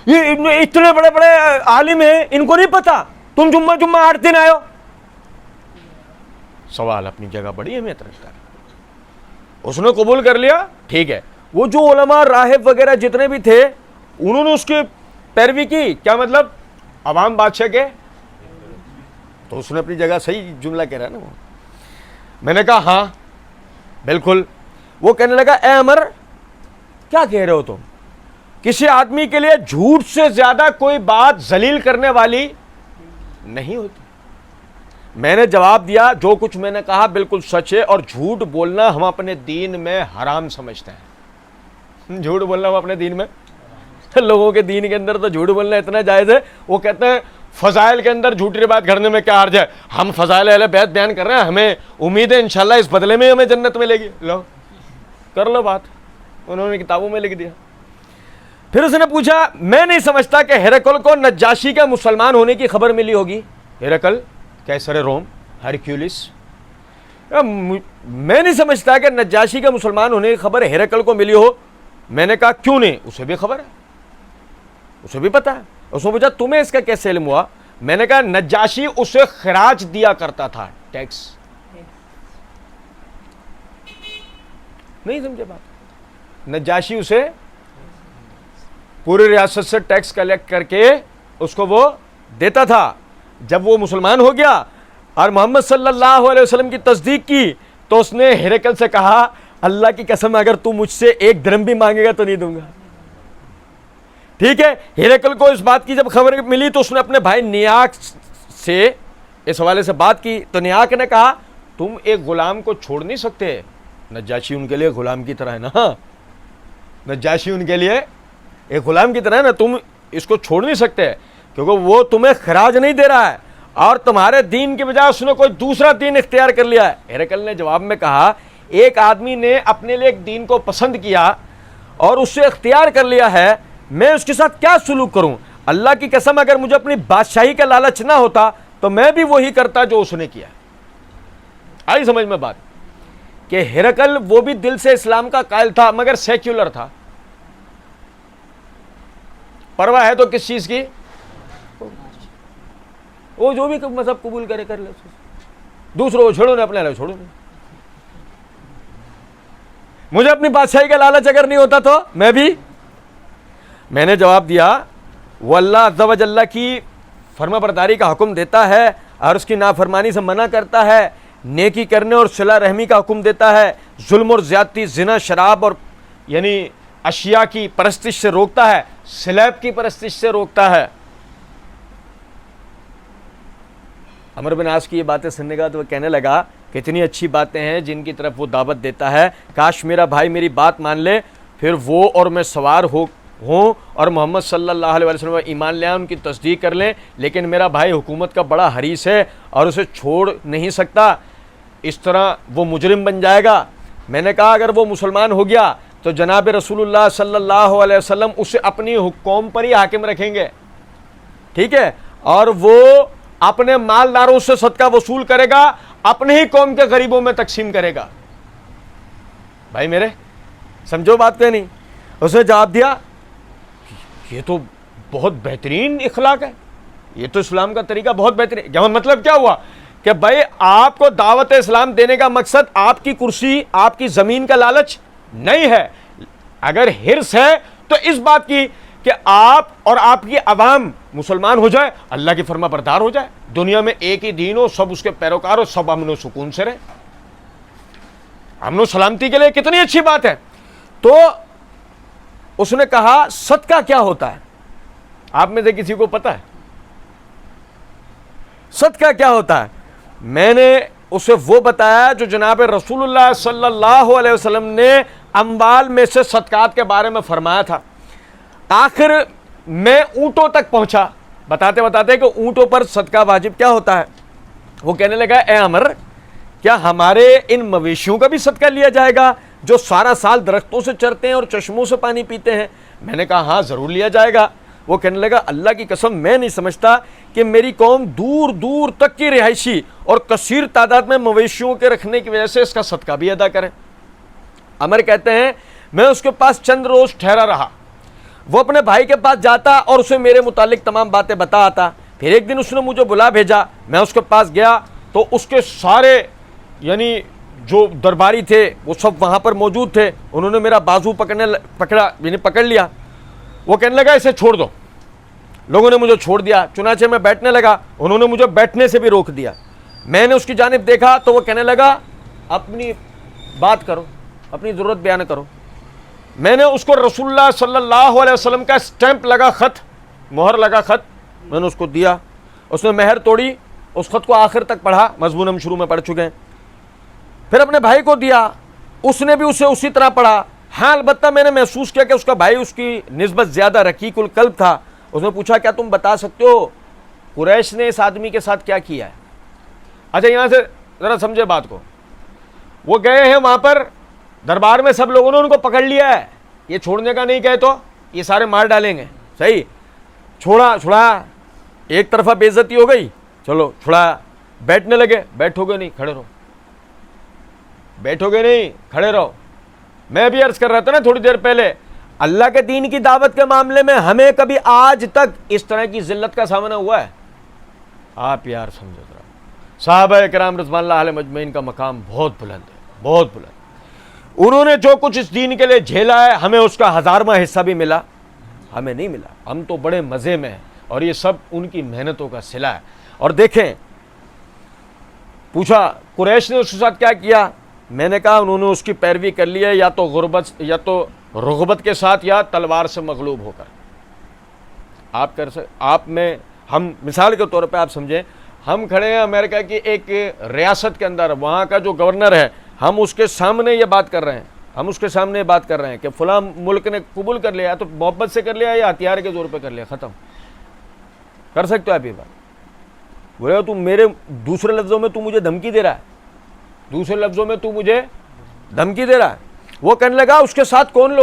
یہ اتنے بڑے بڑے عالم ہیں, ان کو نہیں پتا تم جمعہ 8 دن آئے ہو؟ سوال اپنی جگہ بڑی اہمیت رکھتا ہے. اس نے قبول کر لیا, ٹھیک ہے. وہ جو علماء راہب وغیرہ جتنے بھی تھے انہوں نے اس کی پیروی کی, کیا مطلب عوام بادشاہ کے, تو اس نے اپنی جگہ صحیح جملہ کہہ رہا ہے نا وہ. میں نے کہا ہاں بالکل. وہ کہنے لگا اے عمر کیا کہہ رہے ہو تم, کسی آدمی کے لیے جھوٹ سے زیادہ کوئی بات ذلیل کرنے والی نہیں ہوتی. میں نے جواب دیا جو کچھ میں نے کہا بالکل سچ ہے, اور جھوٹ بولنا ہم اپنے دین میں حرام سمجھتے ہیں. جھوٹ بولنا ہم اپنے دین میں, لوگوں کے دین کے اندر تو جھوٹ بولنا اتنا جائز ہے. وہ کہتے ہیں فضائل کے اندر جھوٹی روایت کرنے میں کیا حرج ہے, ہم فضائل اہل بیت بیان کر رہے ہیں, ہمیں امید ہے انشاءاللہ اس بدلے میں ہمیں جنت ملے گی. لو کر لو بات. انہوں نے کتابوں میں لکھ دیا. پھر اس نے پوچھا میں نہیں سمجھتا کہ ہرقل کو نجاشی کا مسلمان ہونے کی خبر ملی ہوگی. ہرقل قیصر روم, ہرکیولس, میں نہیں سمجھتا کہ نجاشی کا مسلمان ہونے کی خبر ہرقل کو ملی ہو. میں نے کہا کیوں نہیں, اسے بھی خبر ہے, اسے بھی پتا ہے. اس نے پوچھا تمہیں اس کا کیسے علم ہوا. میں نے کہا نجاشی اسے خراج دیا کرتا تھا, ٹیکس. نہیں سمجھے بات. نجاشی اسے پوری ریاست سے ٹیکس کلیکٹ کر کے اس کو وہ دیتا تھا. جب وہ مسلمان ہو گیا اور محمد صلی اللہ علیہ وسلم کی تصدیق کی تو اس نے ہرقل سے کہا اللہ کی قسم اگر تو مجھ سے 1 درہم بھی مانگے گا تو نہیں دوں گا. ٹھیک ہے. ہرقل کو اس بات کی جب خبر ملی تو اس نے اپنے بھائی نیاک سے اس حوالے سے بات کی. تو نیاک نے کہا تم ایک غلام کو چھوڑ نہیں سکتے. نجاشی ان کے لیے غلام کی طرح ہے نا, نجاشی ان کے لیے ایک غلام کی طرح ہے نا, تم اس کو چھوڑ نہیں سکتے کیونکہ وہ تمہیں خراج نہیں دے رہا ہے اور تمہارے دین کی بجائے اس نے کوئی دوسرا دین اختیار کر لیا ہے. ہرقل نے جواب میں کہا ایک آدمی نے اپنے لیے ایک دین کو پسند کیا اور اس سے اختیار کر لیا ہے, میں اس کے ساتھ کیا سلوک کروں. اللہ کی قسم اگر مجھے اپنی بادشاہی کا لالچ نہ ہوتا تو میں بھی وہی کرتا جو اس نے کیا. آئی سمجھ میں بات کہ ہرقل وہ بھی دل سے اسلام کا قائل تھا مگر سیکولر تھا. پرواہ ہے تو کس چیز کی, وہ جو بھی مذہب قبول کرے کر لے, دوسروں کو چھوڑو نہیں, اپنے لے چھوڑو نہیں. مجھے اپنی بادشاہی کا لالچ اگر نہیں ہوتا تو میں نے جواب دیا وہ اللہ عز و جل کی فرما برداری کا حکم دیتا ہے اور اس کی نافرمانی سے منع کرتا ہے, نیکی کرنے اور صلہ رحمی کا حکم دیتا ہے, ظلم اور زیادتی, زنا, شراب اور یعنی اشیاء کی پرستش سے روکتا ہے, سلیب کی پرستش سے روکتا ہے. عمر بن عاص کی یہ باتیں سننے کا تو وہ کہنے لگا کتنی اچھی باتیں ہیں جن کی طرف وہ دعوت دیتا ہے, کاش میرا بھائی میری بات مان لے, پھر وہ اور میں سوار ہوں اور محمد صلی اللہ علیہ وسلم ایمان لے آئیں, ان کی تصدیق کر لیں. لیکن میرا بھائی حکومت کا بڑا حریص ہے اور اسے چھوڑ نہیں سکتا, اس طرح وہ مجرم بن جائے گا. میں نے کہا اگر وہ مسلمان ہو گیا تو جناب رسول اللہ صلی اللہ علیہ وسلم اسے اپنی قوم پر ہی حاکم رکھیں گے, ٹھیک ہے, اور وہ اپنے مالداروں سے صدقہ وصول کرے گا, اپنے ہی قوم کے غریبوں میں تقسیم کرے گا. بھائی میرے سمجھو بات پہ نہیں. اس نے جواب دیا یہ تو بہت بہترین اخلاق ہے, یہ تو اسلام کا طریقہ بہت بہترین. مطلب کیا ہوا کہ بھائی آپ کو دعوت اسلام دینے کا مقصد آپ کی کرسی, آپ کی زمین کا لالچ نہیں ہے. اگر حرص ہے تو اس بات کی کہ آپ اور آپ کی عوام مسلمان ہو جائے, اللہ کی فرما بردار ہو جائے, دنیا میں ایک ہی دین ہو, سب اس کے پیروکار ہو, سب امن و سکون سے رہے. امن و سلامتی کے لیے کتنی اچھی بات ہے. تو اس نے کہا صدقہ کیا ہوتا ہے, آپ میں سے کسی کو پتا ہے صدقہ کیا ہوتا ہے؟ میں نے اسے وہ بتایا جو جناب رسول اللہ صلی اللہ علیہ وسلم نے اموال میں سے صدقات کے بارے میں فرمایا تھا. آخر میں اونٹوں تک پہنچا, بتاتے بتاتے کہ اونٹوں پر صدقہ واجب کیا ہوتا ہے. وہ کہنے لگا اے عمر کیا ہمارے ان مویشیوں کا بھی صدقہ لیا جائے گا جو سارا سال درختوں سے چرتے ہیں اور چشموں سے پانی پیتے ہیں؟ میں نے کہا ہاں ضرور لیا جائے گا. وہ کہنے لگا اللہ کی قسم میں نہیں سمجھتا کہ میری قوم دور دور تک کی رہائشی اور کثیر تعداد میں مویشیوں کے رکھنے کی وجہ سے اس کا صدقہ بھی ادا کرے. عمر کہتے ہیں میں اس کے پاس چند روز ٹھہرا رہا. وہ اپنے بھائی کے پاس جاتا اور اسے میرے متعلق تمام باتیں بتا آتا. پھر ایک دن اس نے مجھے بلا بھیجا, میں اس کے پاس گیا تو اس کے سارے یعنی جو درباری تھے وہ سب وہاں پر موجود تھے, انہوں نے میرا بازو پکڑ لیا. وہ کہنے لگا اسے چھوڑ دو. لوگوں نے مجھے چھوڑ دیا, چنانچہ میں بیٹھنے لگا, انہوں نے مجھے بیٹھنے سے بھی روک دیا. میں نے اس کی جانب دیکھا تو وہ کہنے لگا اپنی بات کرو, اپنی ضرورت بیان کرو. میں نے اس کو رسول اللہ صلی اللہ علیہ وسلم کا اسٹیمپ لگا خط, مہر لگا خط, میں نے اس کو دیا. اس نے مہر توڑی, اس خط کو آخر تک پڑھا, مضمون ہم شروع میں پڑھ چکے ہیں. پھر اپنے بھائی کو دیا, اس نے بھی اسے اسی طرح پڑھا. ہاں البتہ میں نے محسوس کیا کہ اس کا بھائی اس کی نسبت زیادہ رقیق القلب تھا. اس نے پوچھا کیا تم بتا سکتے ہو قریش نے اس آدمی کے ساتھ کیا کیا ہے؟ اچھا یہاں سے ذرا سمجھے بات کو. وہ گئے ہیں وہاں پر دربار میں, سب لوگوں نے ان کو پکڑ لیا ہے. یہ چھوڑنے کا نہیں کہے تو یہ سارے مار ڈالیں گے. صحیح, چھوڑا, ایک طرفہ بے عزتی ہو گئی, چلو چھوڑا. بیٹھنے لگے, بیٹھو گے نہیں کھڑے رہو, بیٹھو گے نہیں کھڑے رہو. میں بھی عرض کر رہا تھا نا تھوڑی دیر پہلے, اللہ کے دین کی دعوت کے معاملے میں ہمیں کبھی آج تک اس طرح کی ذلت کا سامنا ہوا ہے؟ آپ یار سمجھو ذرا, صحابہ کرام رضوان اللہ علیہم اجمعین کا مقام بہت بلند ہے, بہت بلند. انہوں نے جو کچھ اس دین کے لیے جھیلا ہے, ہمیں اس کا 1000واں حصہ بھی ملا؟ ہمیں نہیں ملا. ہم تو بڑے مزے میں ہیں, اور یہ سب ان کی محنتوں کا صلہ ہے. اور دیکھیں, پوچھا قریش نے اس کے ساتھ کیا کیا؟ میں نے کہا انہوں نے اس کی پیروی کر لی ہے, یا تو رغبت کے ساتھ یا تلوار سے مغلوب ہو کر. ہم مثال کے طور پہ آپ سمجھیں, ہم کھڑے ہیں امریکہ کی ایک ریاست کے اندر, وہاں کا جو گورنر ہے, ہم اس کے سامنے یہ بات کر رہے ہیں, کہ فلاں ملک نے قبول کر لیا, تو محبت سے کر لیا یا ہتھیار کے زور پہ کر لیا, ختم. کر سکتے ہو آپ یہ بات؟ بولے تو میرے دوسرے لفظوں میں تو مجھے دھمکی دے رہا ہے, وہ کہنے لگا اس کے ساتھ کون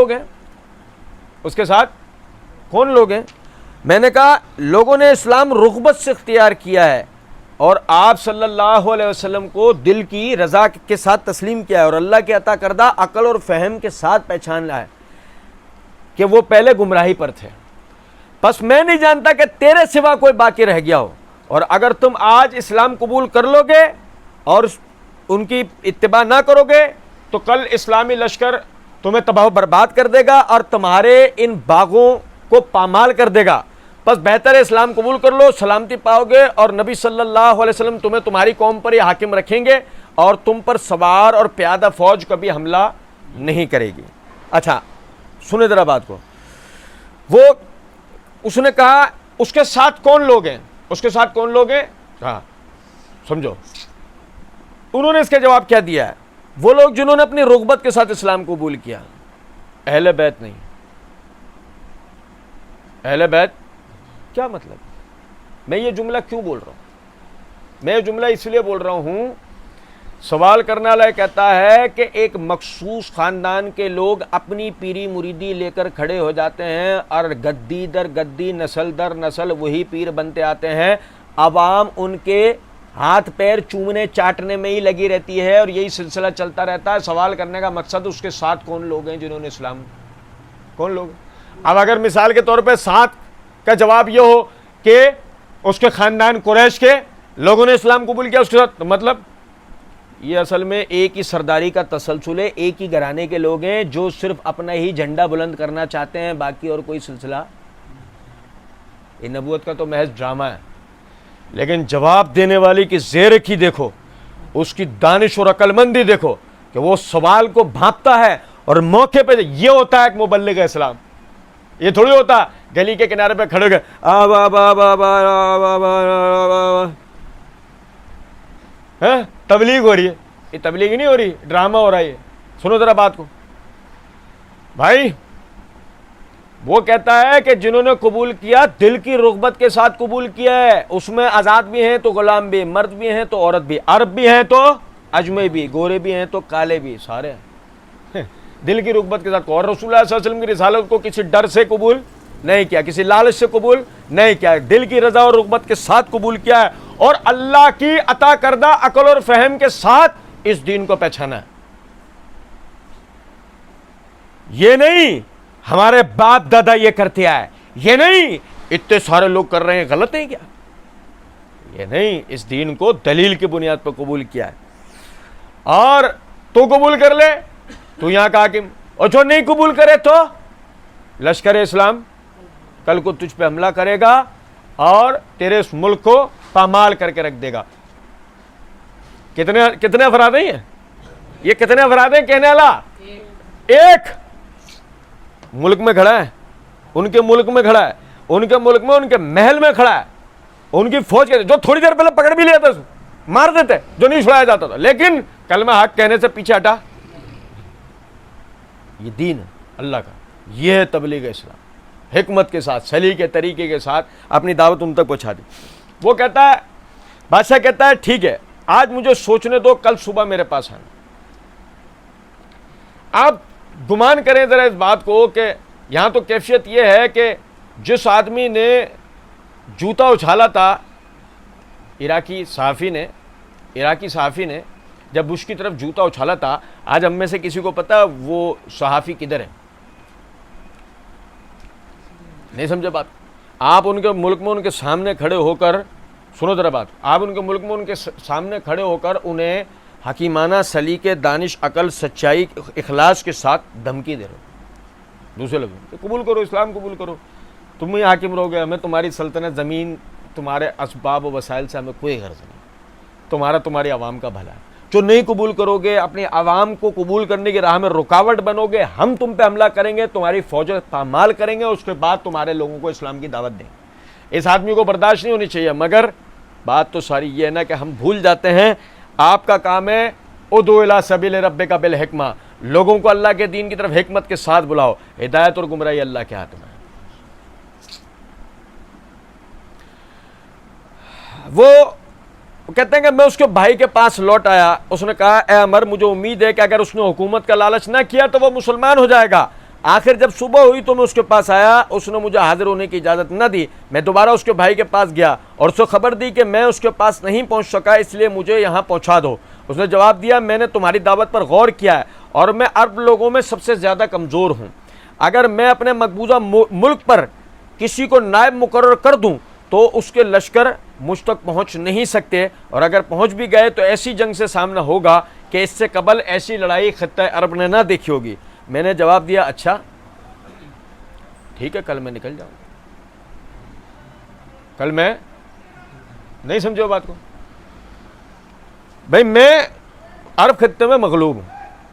لوگ ہیں؟ میں نے کہا لوگوں نے اسلام رغبت سے اختیار کیا ہے, اور آپ صلی اللہ علیہ وسلم کو دل کی رضا کے ساتھ تسلیم کیا ہے, اور اللہ کے عطا کردہ عقل اور فہم کے ساتھ پہچان لایا کہ وہ پہلے گمراہی پر تھے. بس میں نہیں جانتا کہ تیرے سوا کوئی باقی رہ گیا ہو, اور اگر تم آج اسلام قبول کر لو گے اور ان کی اتباع نہ کرو گے تو کل اسلامی لشکر تمہیں تباہ و برباد کر دے گا اور تمہارے ان باغوں کو پامال کر دے گا. بس بہتر ہے اسلام قبول کر لو, سلامتی پاؤ گے, اور نبی صلی اللہ علیہ وسلم تمہیں تمہاری قوم پر یہ حاکم رکھیں گے, اور تم پر سوار اور پیادہ فوج کبھی حملہ نہیں کرے گی. اچھا سنیں ذرا بات کو. اس نے کہا اس کے ساتھ کون لوگ ہیں؟ ہاں سمجھو, انہوں نے اس کا جواب کیا دیا ہے؟ وہ لوگ جنہوں نے اپنی رغبت کے ساتھ اسلام قبول کیا, اہل بیت نہیں. اہل بیت کیا مطلب؟ میں یہ جملہ کیوں بول رہا ہوں؟ میں یہ جملہ اس لیے بول رہا ہوں, سوال کرنے والا کہتا ہے کہ ایک مخصوص خاندان کے لوگ اپنی پیری مریدی لے کر کھڑے ہو جاتے ہیں, اور گدی در گدی, نسل در نسل وہی پیر بنتے آتے ہیں. عوام ان کے ہاتھ پیر چومنے چاٹنے میں ہی لگی رہتی ہے, اور یہی سلسلہ چلتا رہتا ہے. سوال کرنے کا مقصد اس کے ساتھ کون لوگ ہیں جنہوں نے اسلام, کون لوگ؟ اب اگر مثال کے طور پہ ساتھ کا جواب یہ ہو کہ اس کے خاندان قریش کے لوگوں نے اسلام قبول کیا اس کے ساتھ, مطلب یہ اصل میں ایک ہی سرداری کا تسلسل ہے, ایک ہی گھرانے کے لوگ ہیں جو صرف اپنا ہی جھنڈا بلند کرنا چاہتے ہیں, باقی اور کوئی سلسلہ. یہ نبوت کا تو محض ڈرامہ ہے. لیکن جواب دینے والی کی زیرکی دیکھو, اس کی دانش اور عقل مندی دیکھو کہ وہ سوال کو بھانپتا ہے, اور موقع پہ یہ ہوتا ہے ایک مبلغ اسلام. یہ تھوڑی ہوتا گلی کے کنارے پہ کھڑے گئے تبلیغ ہو رہی ہے. یہ تبلیغ نہیں ہو رہی, ڈرامہ ہو رہا ہے. سنو ذرا بات کو بھائی. وہ کہتا ہے کہ جنہوں نے قبول کیا دل کی رغبت کے ساتھ قبول کیا ہے, اس میں آزاد بھی ہیں تو غلام بھی, مرد بھی ہیں تو عورت بھی, عرب بھی ہیں تو اجمی بھی, گورے بھی ہیں تو کالے بھی, سارے ہیں. دل کی رغبت کے ساتھ. اور رسول اللہ صلی اللہ علیہ وسلم کی رسالت کو کسی ڈر سے قبول نہیں کیا, کسی لالچ سے قبول نہیں کیا, دل کی رضا اور رغبت کے ساتھ قبول کیا ہے, اور اللہ کی عطا کردہ عقل اور فہم کے ساتھ اس دین کو پہچانا ہے. یہ نہیں ہمارے باپ دادا یہ کرتے آئے, یہ نہیں اتنے سارے لوگ کر رہے ہیں غلط ہے کیا, یہ نہیں, اس دین کو دلیل کی بنیاد پر قبول کیا ہے. اور تو قبول کر لے تو یہاں کا حاکم، اور جو نہیں قبول کرے تو لشکر اسلام کل کو تجھ پہ حملہ کرے گا اور تیرے اس ملک کو پامال کر کے رکھ دے گا۔ کتنے افراد ہیں یہ کتنے افراد ہیں کہنے والا؟ ایک ملک میں کھڑا ہے، ان کے ملک میں کھڑا ہے، ان کے ملک میں ان کے محل میں کھڑا ہے، ان کی فوج کے جو تھوڑی دیر پہلے پکڑ بھی لیا تھا مار دیتے جو نہیں چھڑایا جاتا تھا، لیکن کلمہ حق کہنے سے پیچھے ہٹا۔ یہ دین ہے اللہ کا، یہ ہے تبلیغ اسلام، حکمت کے ساتھ سلیقے طریقے کے ساتھ اپنی دعوت ان تک پہنچا دی۔ وہ کہتا ہے، بادشاہ کہتا ہے ٹھیک ہے آج مجھے سوچنے دو، کل صبح میرے پاس آنا۔ آپ گمان کریں ذرا اس بات کو کہ یہاں تو کیفیت یہ ہے کہ جس آدمی نے جوتا اچھالا تھا عراقی صحافی نے جب بش کی طرف جوتا اچھالا تھا، آج ہم میں سے کسی کو پتا وہ صحافی کدھر ہے؟ نہیں سمجھے بات؟ آپ ان کے ملک میں ان کے سامنے کھڑے ہو کر سنو ذرا بات، آپ ان کے ملک میں ان کے سامنے کھڑے ہو کر انہیں حکیمانہ سلیقے، دانش، عقل، سچائی، اخلاص کے ساتھ دھمکی دے رہے ہو، دوسرے لفظ قبول کرو، اسلام قبول کرو، تم ہی حاکم رہو گے، ہمیں تمہاری سلطنت، زمین، تمہارے اسباب و وسائل سے ہمیں کوئی غرض نہیں، تمہاری عوام کا بھلا ہے۔ جو نہیں قبول کرو گے، اپنی عوام کو قبول کرنے کی راہ میں رکاوٹ بنو گے، ہم تم پہ حملہ کریں گے، تمہاری فوجیں پامال کریں گے، اس کے بعد تمہارے لوگوں کو اسلام کی دعوت دیں گے۔ اس آدمی کو برداشت نہیں ہونی چاہیے، مگر بات تو ساری یہ ہے نا کہ ہم بھول جاتے ہیں آپ کا کام ہے ادعو الی سبیل ربک بالحکمہ، لوگوں کو اللہ کے دین کی طرف حکمت کے ساتھ بلاؤ، ہدایت اور گمراہی اللہ کے ہاتھ میں ہے۔ وہ کہتے ہیں کہ میں اس کے بھائی کے پاس لوٹ آیا، اس نے کہا اے عمر مجھے امید ہے کہ اگر اس نے حکومت کا لالچ نہ کیا تو وہ مسلمان ہو جائے گا۔ آخر جب صبح ہوئی تو میں اس کے پاس آیا، اس نے مجھے حاضر ہونے کی اجازت نہ دی، میں دوبارہ اس کے بھائی کے پاس گیا اور اس کو خبر دی کہ میں اس کے پاس نہیں پہنچ سکا، اس لیے مجھے یہاں پہنچا دو۔ اس نے جواب دیا میں نے تمہاری دعوت پر غور کیا ہے اور میں عرب لوگوں میں سب سے زیادہ کمزور ہوں، اگر میں اپنے مقبوضہ ملک پر کسی کو نائب مقرر کر دوں تو اس کے لشکر مجھ تک پہنچ نہیں سکتے، اور اگر پہنچ بھی گئے تو ایسی جنگ سے سامنا ہوگا کہ اس سے قبل ایسی لڑائی خطہ عرب نے نہ دیکھی ہوگی۔ میں نے جواب دیا اچھا ٹھیک ہے، کل میں نکل جاؤں گا، کل میں نہیں سمجھو بات کو بھائی، میں عرب خطے میں مغلوب ہوں،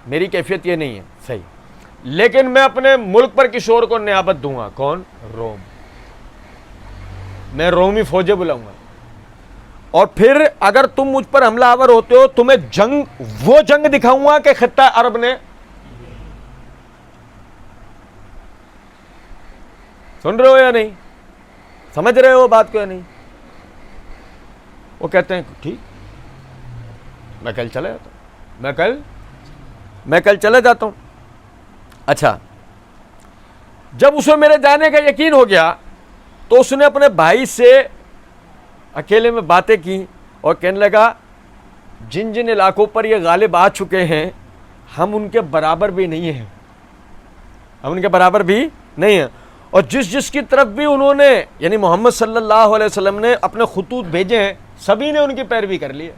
میری کیفیت یہ نہیں ہے صحیح، لیکن میں اپنے ملک پر کسی اور کو نیابت دوں گا۔ کون؟ روم، میں رومی فوجیں بلاؤں گا، اور پھر اگر تم مجھ پر حملہ آور ہوتے ہو تمہیں وہ جنگ دکھاؤں گا کہ خطہ عرب نے، سن رہے ہو یا نہیں؟ سمجھ رہے ہو بات کو یا نہیں؟ وہ کہتے ہیں ٹھیک میں کل چلا جاتا ہوں، میں کل چلا جاتا ہوں۔ اچھا، جب اسے میرے جانے کا یقین ہو گیا تو اس نے اپنے بھائی سے اکیلے میں باتیں کی اور کہنے لگا جن جن علاقوں پر یہ غالب آ چکے ہیں ہم ان کے برابر بھی نہیں ہیں، اور جس کی طرف بھی انہوں نے یعنی محمد صلی اللہ علیہ وسلم نے اپنے خطوط بھیجے ہیں سبھی نے ان کی پیروی کر لی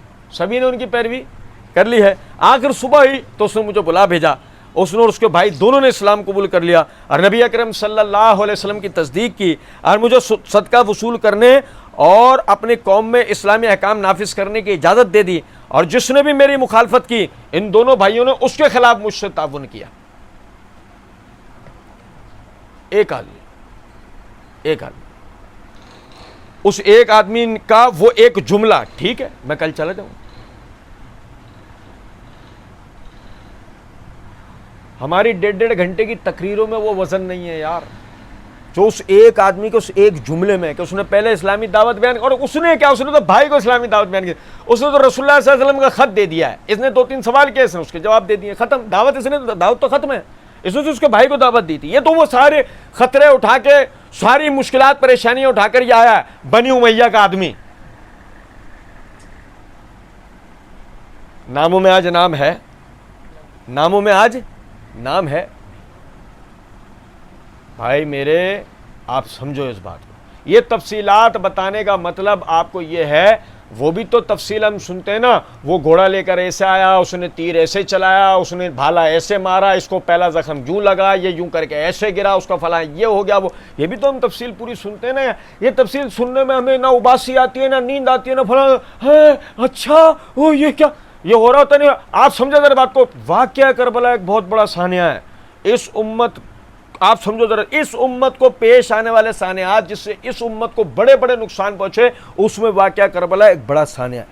ہے۔ آخر صبح ہی تو اس نے مجھے بلا بھیجا، اس نے اور اس کے بھائی دونوں نے اسلام قبول کر لیا اور نبی اکرم صلی اللہ علیہ وسلم کی تصدیق کی اور مجھے صدقہ وصول کرنے اور اپنی قوم میں اسلامی احکام نافذ کرنے کی اجازت دے دی، اور جس نے بھی میری مخالفت کی ان دونوں بھائیوں نے اس کے خلاف مجھ سے تعاون کیا۔ ایک آدمی اس ایک آدمی کا وہ ایک جملہ، ٹھیک ہے میں کل چلا جاؤں۔ ہماری 1.5 گھنٹے کی تقریروں میں وہ وزن نہیں ہے یار، جو اس ایک آدمی کے اس ایک جملے میں کہ اس نے پہلے اسلامی دعوت بیان، اور اس نے کیا، اس نے تو بھائی کو اسلامی دعوت بیان کی، اس نے تو رسول اللہ صلی اللہ علیہ وسلم کا خط دے دیا ہے، اس نے 2-3 سوال کیے، اس نے اس کے جواب دے دیے، ختم دعوت، اس نے دعوت تو ختم ہے، اس نے تو اس کے بھائی کو دعوت دی تھی۔ یہ تو وہ سارے خطرے اٹھا کے، ساری مشکلات پریشانیاں اٹھا کر یہ آیا ہے بنی امیہ کا آدمی، ناموں میں آج نام ہے۔ بھائی میرے، آپ سمجھو اس بات کو، یہ تفصیلات بتانے کا مطلب آپ کو یہ ہے وہ بھی تو تفصیل ہم سنتے ہیں نا, وہ گھوڑا لے کر ایسے آیا, اس نے تیر ایسے چلایا, اس نے بھالا ایسے مارا, اس کو پہلا زخم یوں لگا, یہ یوں کر کے ایسے گرا, اس کا فلاں یہ ہو گیا, وہ یہ بھی تو ہم تفصیل پوری سنتے ہیں نا. یہ تفصیل سننے میں ہمیں نہ اباسی آتی ہے, نہ نیند آتی ہے, نہ فلاں ہے اچھا وہ یہ کیا یہ ہو رہا ہوتا نہیں. آپ سمجھے ذرا بات کو, واقعہ کربلا ایک بہت بڑا سانحہ ہے اس امت. آپ سمجھو ذرا, اس امت کو پیش آنے والے سانحات جس سے اس امت کو بڑے بڑے نقصان پہنچے, اس میں واقعہ کربلا ایک بڑا سانحہ ہے.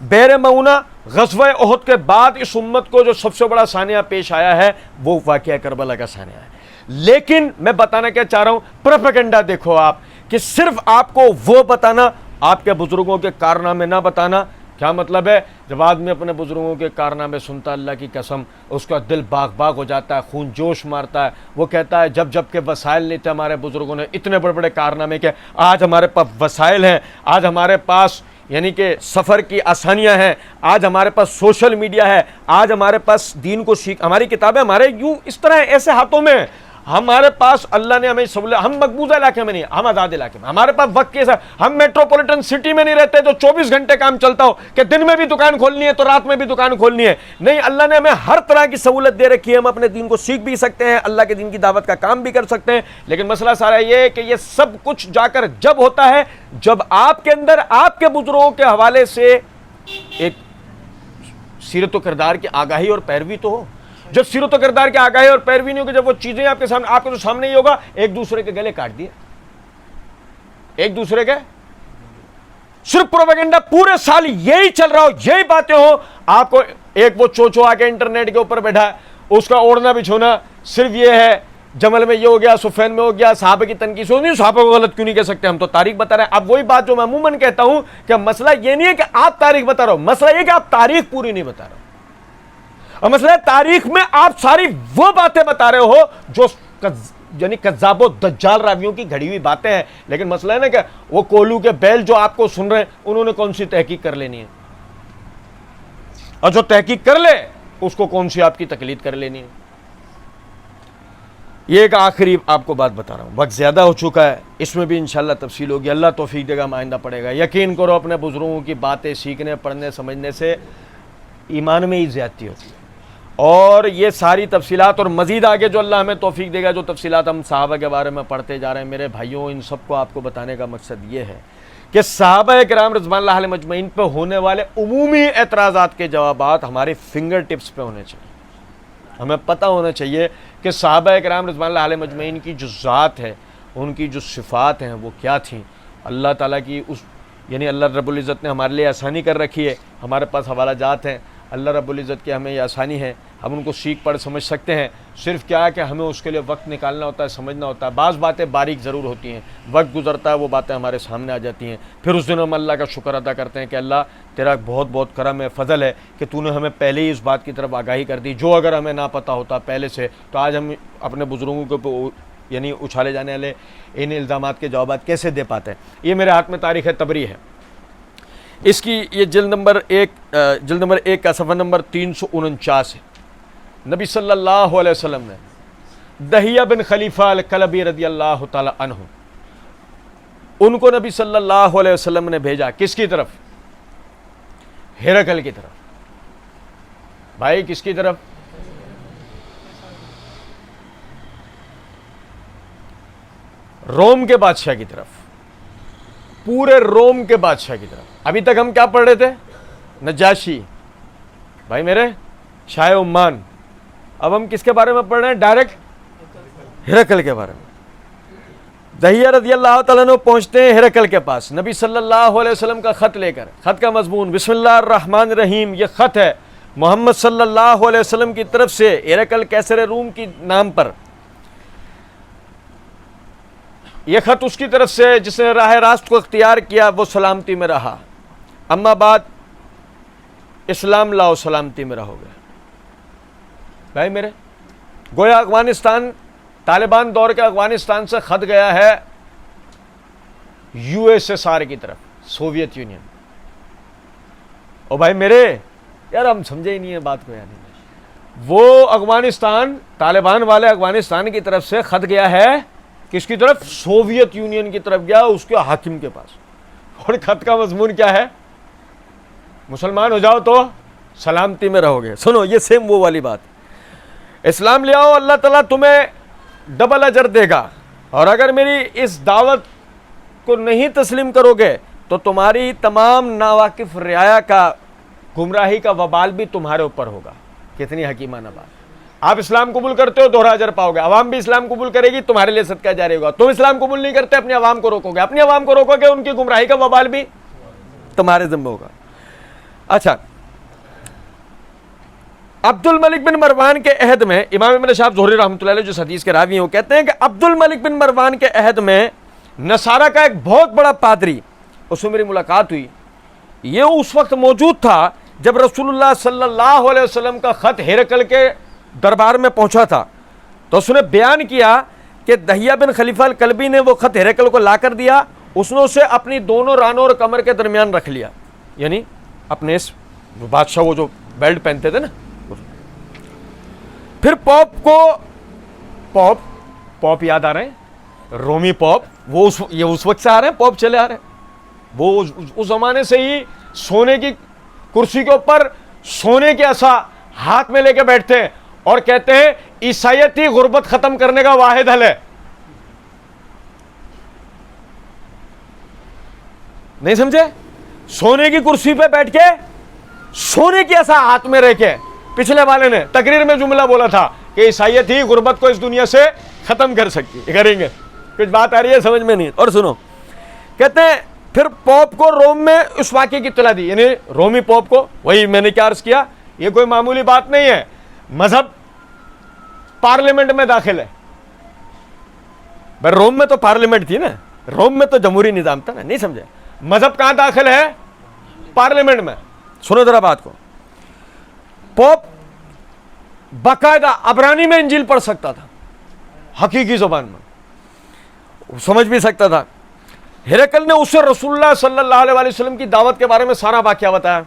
بئر معونہ غزوہ احد کے بعد اس امت کو جو سب سے بڑا سانحہ پیش آیا ہے وہ واقعہ کربلا کا سانحہ ہے. لیکن میں بتانا کیا چاہ رہا ہوں, پروپیگنڈا دیکھو آپ, کہ صرف آپ کو وہ بتانا, آپ کے بزرگوں کے کارنامے نہ بتانا. کیا مطلب ہے؟ جب آدمی اپنے بزرگوں کے کارنامے سنتا, اللہ کی قسم اس کا دل باغ باغ ہو جاتا ہے, خون جوش مارتا ہے. وہ کہتا ہے جب کہ وسائل نہیں تھے ہمارے بزرگوں نے اتنے بڑے بڑے کارنامے کیے, آج ہمارے پاس وسائل ہیں, آج ہمارے پاس یعنی کہ سفر کی آسانیاں ہیں, آج ہمارے پاس سوشل میڈیا ہے, آج ہمارے پاس دین کو سیکھ, ہماری کتابیں ہمارے یوں اس طرح ایسے ہاتھوں میں, ہمارے پاس اللہ نے ہمیں سہولت, ہم مقبوضہ علاقے میں نہیں, ہم آزاد علاقے میں, ہمارے پاس وقت کے ساتھ, ہم میٹروپولیٹن سٹی میں نہیں رہتے جو 24 گھنٹے کام چلتا ہو کہ دن میں بھی دکان کھولنی ہے تو رات میں بھی دکان کھولنی ہے. نہیں, اللہ نے ہمیں ہر طرح کی سہولت دے رکھی ہے, ہم اپنے دین کو سیکھ بھی سکتے ہیں, اللہ کے دین کی دعوت کا کام بھی کر سکتے ہیں. لیکن مسئلہ سارا یہ ہے کہ یہ سب کچھ جا کر جب ہوتا ہے جب آپ کے اندر آپ کے بزرگوں کے حوالے سے ایک سیرت و کردار کی آگاہی اور پیروی تو ہو. جب سیرت و کردار کی آگاہی اور پیروی نہیں ہوگی, جب وہ چیزیں آپ کے سامنے, آپ کے تو سامنے ہی ہوگا, ایک دوسرے کے گلے کاٹ دیے, ایک دوسرے کے صرف پروپیگنڈا پورے سال یہی چل رہا ہو, یہی باتیں ہو. آپ کو ایک وہ چوچو آ کے انٹرنیٹ کے اوپر بیٹھا ہے, اس کا اوڑھنا بچھونا صرف یہ ہے, جمل میں یہ ہو گیا, صفین میں ہو گیا, صحابہ کی تنقید ہو نہیں, صحابہ کو غلط کیوں نہیں کہہ سکتے, ہم تو تاریخ بتا رہے ہیں. اب وہی بات جو میں عموماً کہتا ہوں کہ مسئلہ یہ نہیں ہے کہ آپ تاریخ بتا رہے ہو, مسئلہ یہ کہ آپ تاریخ پوری نہیں بتا رہے ہو. اور مسئلہ تاریخ میں آپ ساری وہ باتیں بتا رہے ہو جو یعنی کذاب و دجال راویوں کی گھڑی ہوئی باتیں ہیں. لیکن مسئلہ ہے نا کہ وہ کولو کے بیل جو آپ کو سن رہے ہیں انہوں نے کون سی تحقیق کر لینی ہے, اور جو تحقیق کر لے اس کو کون سی آپ کی تقلید کر لینی ہے. یہ ایک آخری آپ کو بات بتا رہا ہوں, وقت زیادہ ہو چکا ہے, اس میں بھی انشاءاللہ تفصیل ہوگی, اللہ توفیق دے گا, آئندہ پڑے گا. یقین کرو اپنے بزرگوں کی باتیں سیکھنے, پڑھنے, سمجھنے سے ایمان میں ہی زیادتی ہوتی ہے. اور یہ ساری تفصیلات اور مزید آگے جو اللہ ہمیں توفیق دے گا, جو تفصیلات ہم صحابہ کے بارے میں پڑھتے جا رہے ہیں, میرے بھائیوں ان سب کو آپ کو بتانے کا مقصد یہ ہے کہ صحابہ کرام رضوان اللہ علیہم اجمعین پہ ہونے والے عمومی اعتراضات کے جوابات ہمارے فنگر ٹپس پہ ہونے چاہیے. ہمیں پتہ ہونا چاہیے کہ صحابہ کرام رضوان اللہ علیہم اجمعین کی جو ذات ہے, ان کی جو صفات ہیں وہ کیا تھیں. اللہ تعالیٰ کی اس یعنی اللہ رب العزت نے ہمارے لیے آسانی کر رکھی ہے, ہمارے پاس حوالہ جات ہیں, اللہ رب العزت کی ہمیں یہ آسانی ہے, ہم ان کو سیکھ پڑھ سمجھ سکتے ہیں. صرف کیا ہے کہ ہمیں اس کے لیے وقت نکالنا ہوتا ہے, سمجھنا ہوتا ہے. بعض باتیں باریک ضرور ہوتی ہیں, وقت گزرتا ہے وہ باتیں ہمارے سامنے آ جاتی ہیں, پھر اس دن ہم اللہ کا شکر ادا کرتے ہیں کہ اللہ تیرا بہت بہت کرم ہے, فضل ہے کہ تو نے ہمیں پہلے ہی اس بات کی طرف آگاہی کر دی, جو اگر ہمیں نہ پتہ ہوتا پہلے سے تو آج ہم اپنے بزرگوں کے اوپر یعنی اچھالے جانے والے ان الزامات کے جوابات کیسے دے پاتے ہیں. یہ میرے ہاتھ میں تاریخ تبری ہے, اس کی یہ جلد نمبر 1 کا صفحہ نمبر 349 ہے. نبی صلی اللہ علیہ وسلم نے دہیہ بن خلیفہ الکلبی رضی اللہ تعالی عنہ, ان کو نبی صلی اللہ علیہ وسلم نے بھیجا کس کی طرف؟ ہرقل کی طرف. بھائی کس کی طرف؟ روم کے بادشاہ کی طرف, پورے روم کے بادشاہ کی طرف. ابھی تک ہم کیا پڑھ رہے تھے؟ نجاشی بھائی میرے, شاہ عمان. اب ہم کس کے بارے میں پڑھ رہے ہیں؟ ڈائریکٹ ہرقل کے بارے میں. دہیہ رضی اللہ تعالیٰ عنہ پہنچتے ہیں ہرقل کے پاس نبی صلی اللہ علیہ وسلم کا خط لے کر. خط کا مضمون بسم اللہ الرحمن الرحیم, یہ خط ہے محمد صلی اللہ علیہ وسلم کی طرف سے ہرقل کیسر روم کی نام پر. یہ خط اس کی طرف سے جس نے راہ راست کو اختیار کیا وہ سلامتی میں رہا, اما بعد اسلام لاؤ سلامتی میں رہو گے. بھائی میرے, گویا افغانستان طالبان دور کے افغانستان سے خط گیا ہے USSR کی طرف, سوویت یونین. او بھائی میرے یار ہم سمجھے ہی نہیں ہے بات کو. یعنی وہ افغانستان طالبان والے افغانستان کی طرف سے خط گیا ہے کس کی طرف؟ سوویت یونین کی طرف گیا, اس کے حاکم کے پاس. اور خط کا مضمون کیا ہے؟ مسلمان ہو جاؤ تو سلامتی میں رہو گے. سنو یہ سیم وہ والی بات. اسلام لے آؤ, اللہ تعالیٰ تمہیں ڈبل اجر دے گا, اور اگر میری اس دعوت کو نہیں تسلیم کرو گے تو تمہاری تمام ناواقف رعایا کا گمراہی کا وبال بھی تمہارے اوپر ہوگا. کتنی حکیمانہ بات. آپ اسلام قبول کرتے ہو دوہرا اجر پاؤ گے, عوام بھی اسلام قبول کرے گی تمہارے لیے صدقہ جاری ہوگا. تم اسلام قبول نہیں کرتے, اپنی عوام کو روکو گے, اپنی عوام کو روکو گے, ان کی گمراہی کا وبال بھی تمہارے ذمہ ہوگا. اچھا, عبد الملک بن مروان کے عہد میں امام ابن شہاب زہری رحمۃ اللہ علیہ جو حدیث کے راوی ہیں وہ کہتے ہیں کہ عبد الملک بن مروان کے عہد میں نصارہ کا ایک بہت بڑا پادری, اس سے میری ملاقات ہوئی. یہ اس وقت موجود تھا جب رسول اللہ صلی اللہ علیہ وسلم کا خط ہرقل کے دربار میں پہنچا تھا. تو اس نے بیان کیا کہ دہیہ بن خلیفہ الکلبی نے وہ خط ہرقل کو لا کر دیا, اس نے اسے اپنی دونوں رانوں اور کمر کے درمیان رکھ لیا, یعنی اپنے اس بادشاہ وہ جو بیلٹ پہنتے تھے نا. پھر پوپ یاد آ رہے ہیں, رومی پوپ, وہ یہ اس وقت سے آ رہے ہیں, پوپ چلے آ رہے ہیں. وہ اس زمانے سے ہی سونے کی کرسی کے اوپر سونے کے عصا ہاتھ میں لے کے بیٹھتے ہیں اور کہتے ہیں عیسائیت ہی غربت ختم کرنے کا واحد حل ہے. نہیں سمجھے؟ سونے کی کرسی پہ بیٹھ کے سونے کی عصا ہاتھ میں رہ کے پچھلے والے نے تقریر میں جملہ بولا تھا کہ عیسائیت ہی غربت کو اس دنیا سے ختم کریں گے. کچھ بات آ رہی ہے سمجھ میں نہیں؟ اور سنو, کہتے ہیں پھر پوپ کو روم میں اس واقعے کی اطلاع دی, یعنی رومی پوپ کو. وہی میں نے کیا عرض کیا, یہ کوئی معمولی بات نہیں ہے. مذہب پارلیمنٹ میں داخل ہے. بھائی روم میں تو پارلیمنٹ تھی نا, روم میں تو جمہوری نظام تھا نا, نہیں سمجھے؟ مذہب کہاں داخل ہے؟ پارلیمنٹ میں. سنو ذرا بات کو. پوپ باقاعدہ عبرانی میں انجیل پڑھ سکتا تھا, حقیقی زبان میں سمجھ بھی سکتا تھا. ہرقل نے اسے رسول اللہ صلی اللہ علیہ وسلم کی دعوت کے بارے میں سارا واقعہ بتایا.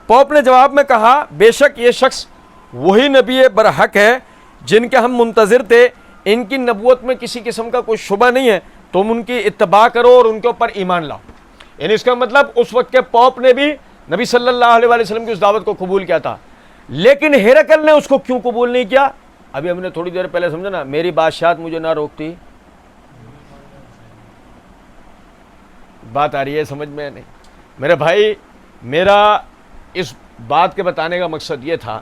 پوپ نے جواب میں کہا, بے شک یہ شخص وہی نبی برحق ہے جن کے ہم منتظر تھے, ان کی نبوت میں کسی قسم کا کوئی شبہ نہیں ہے, تم ان کی اتباع کرو اور ان کے اوپر ایمان لاؤ. یعنی اس کا مطلب اس وقت کے پوپ نے بھی نبی صلی اللہ علیہ وسلم کی اس دعوت کو قبول کیا تھا. لیکن ہرقل نے اس کو کیوں قبول نہیں کیا؟ ابھی ہم نے تھوڑی دیر پہلے سمجھا نا, میری بادشاہت مجھے نہ روکتی. بات آ رہی ہے سمجھ میں نہیں؟ میرے بھائی, میرا اس بات کے بتانے کا مقصد یہ تھا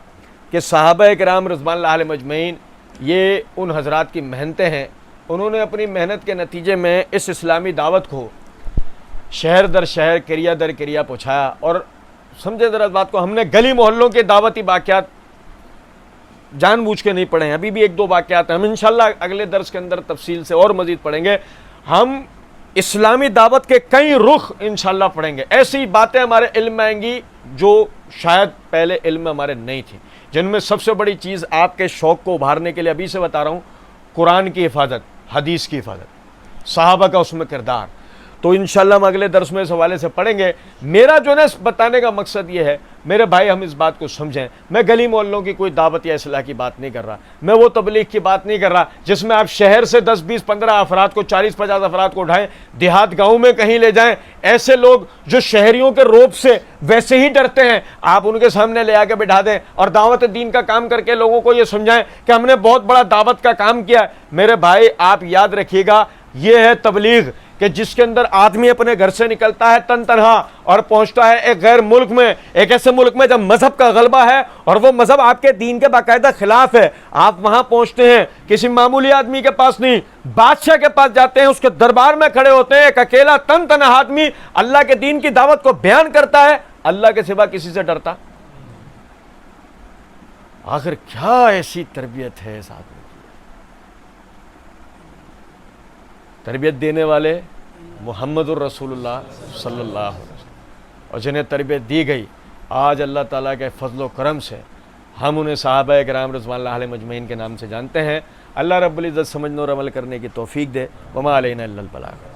کہ صحابہ کرام رضوان اللہ علیہم اجمعین یہ ان حضرات کی محنتیں ہیں. انہوں نے اپنی محنت کے نتیجے میں اس اسلامی دعوت کو شہر در شہر, کریا در کریا پہنچایا. اور سمجھے ذرا بات کو, ہم نے گلی محلوں کے دعوتی واقعات جان بوجھ کے نہیں پڑھے ہیں. ابھی بھی ایک دو واقعات ہیں, ہم انشاءاللہ اگلے درس کے اندر تفصیل سے اور مزید پڑھیں گے. ہم اسلامی دعوت کے کئی رخ انشاءاللہ پڑھیں گے. ایسی باتیں ہمارے علم میں آئیں گی جو شاید پہلے علم میں ہمارے نہیں تھی, جن میں سب سے بڑی چیز آپ کے شوق کو ابھارنے کے لیے ابھی سے بتا رہا ہوں, قرآن کی حفاظت, حدیث کی حفاظت, صحابہ کا اس میں کردار. تو انشاءاللہ ہم اگلے درس میں اس حوالے سے پڑھیں گے. میرا جو ہے بتانے کا مقصد یہ ہے, میرے بھائی ہم اس بات کو سمجھیں. میں گلی محلوں کی کوئی دعوت یا اصلاح کی بات نہیں کر رہا, میں وہ تبلیغ کی بات نہیں کر رہا جس میں آپ شہر سے 10 20 15 افراد کو, 40 50 افراد کو اٹھائیں, دیہات گاؤں میں کہیں لے جائیں. ایسے لوگ جو شہریوں کے روب سے ویسے ہی ڈرتے ہیں, آپ ان کے سامنے لے آ کے بٹھا دیں اور دعوت دین کا کام کر کے لوگوں کو یہ سمجھائیں کہ ہم نے بہت بڑا دعوت کا کام کیا. میرے بھائی آپ یاد رکھیے گا, یہ ہے تبلیغ کہ جس کے اندر آدمی اپنے گھر سے نکلتا ہے تن تنہا اور پہنچتا ہے ایک غیر ملک میں, ایک ایسے ملک میں جب مذہب کا غلبہ ہے اور وہ مذہب آپ کے دین کے باقاعدہ خلاف ہے. آپ وہاں پہنچتے ہیں, کسی معمولی آدمی کے پاس نہیں, بادشاہ کے پاس جاتے ہیں, اس کے دربار میں کھڑے ہوتے ہیں. ایک اکیلا تن تنہا آدمی اللہ کے دین کی دعوت کو بیان کرتا ہے, اللہ کے سوا کسی سے ڈرتا. آخر کیا ایسی تربیت ہے اس آدمی کی؟ تربیت دینے والے محمد الرسول اللہ صلی اللہ علیہ وسلم, اور جنہیں تربیت دی گئی آج اللہ تعالیٰ کے فضل و کرم سے ہم انہیں صحابہ کرام رضوان اللہ علیہم اجمعین کے نام سے جانتے ہیں. اللہ رب العزت سمجھنے اور عمل کرنے کی توفیق دے. وما علینا الا البلاغ.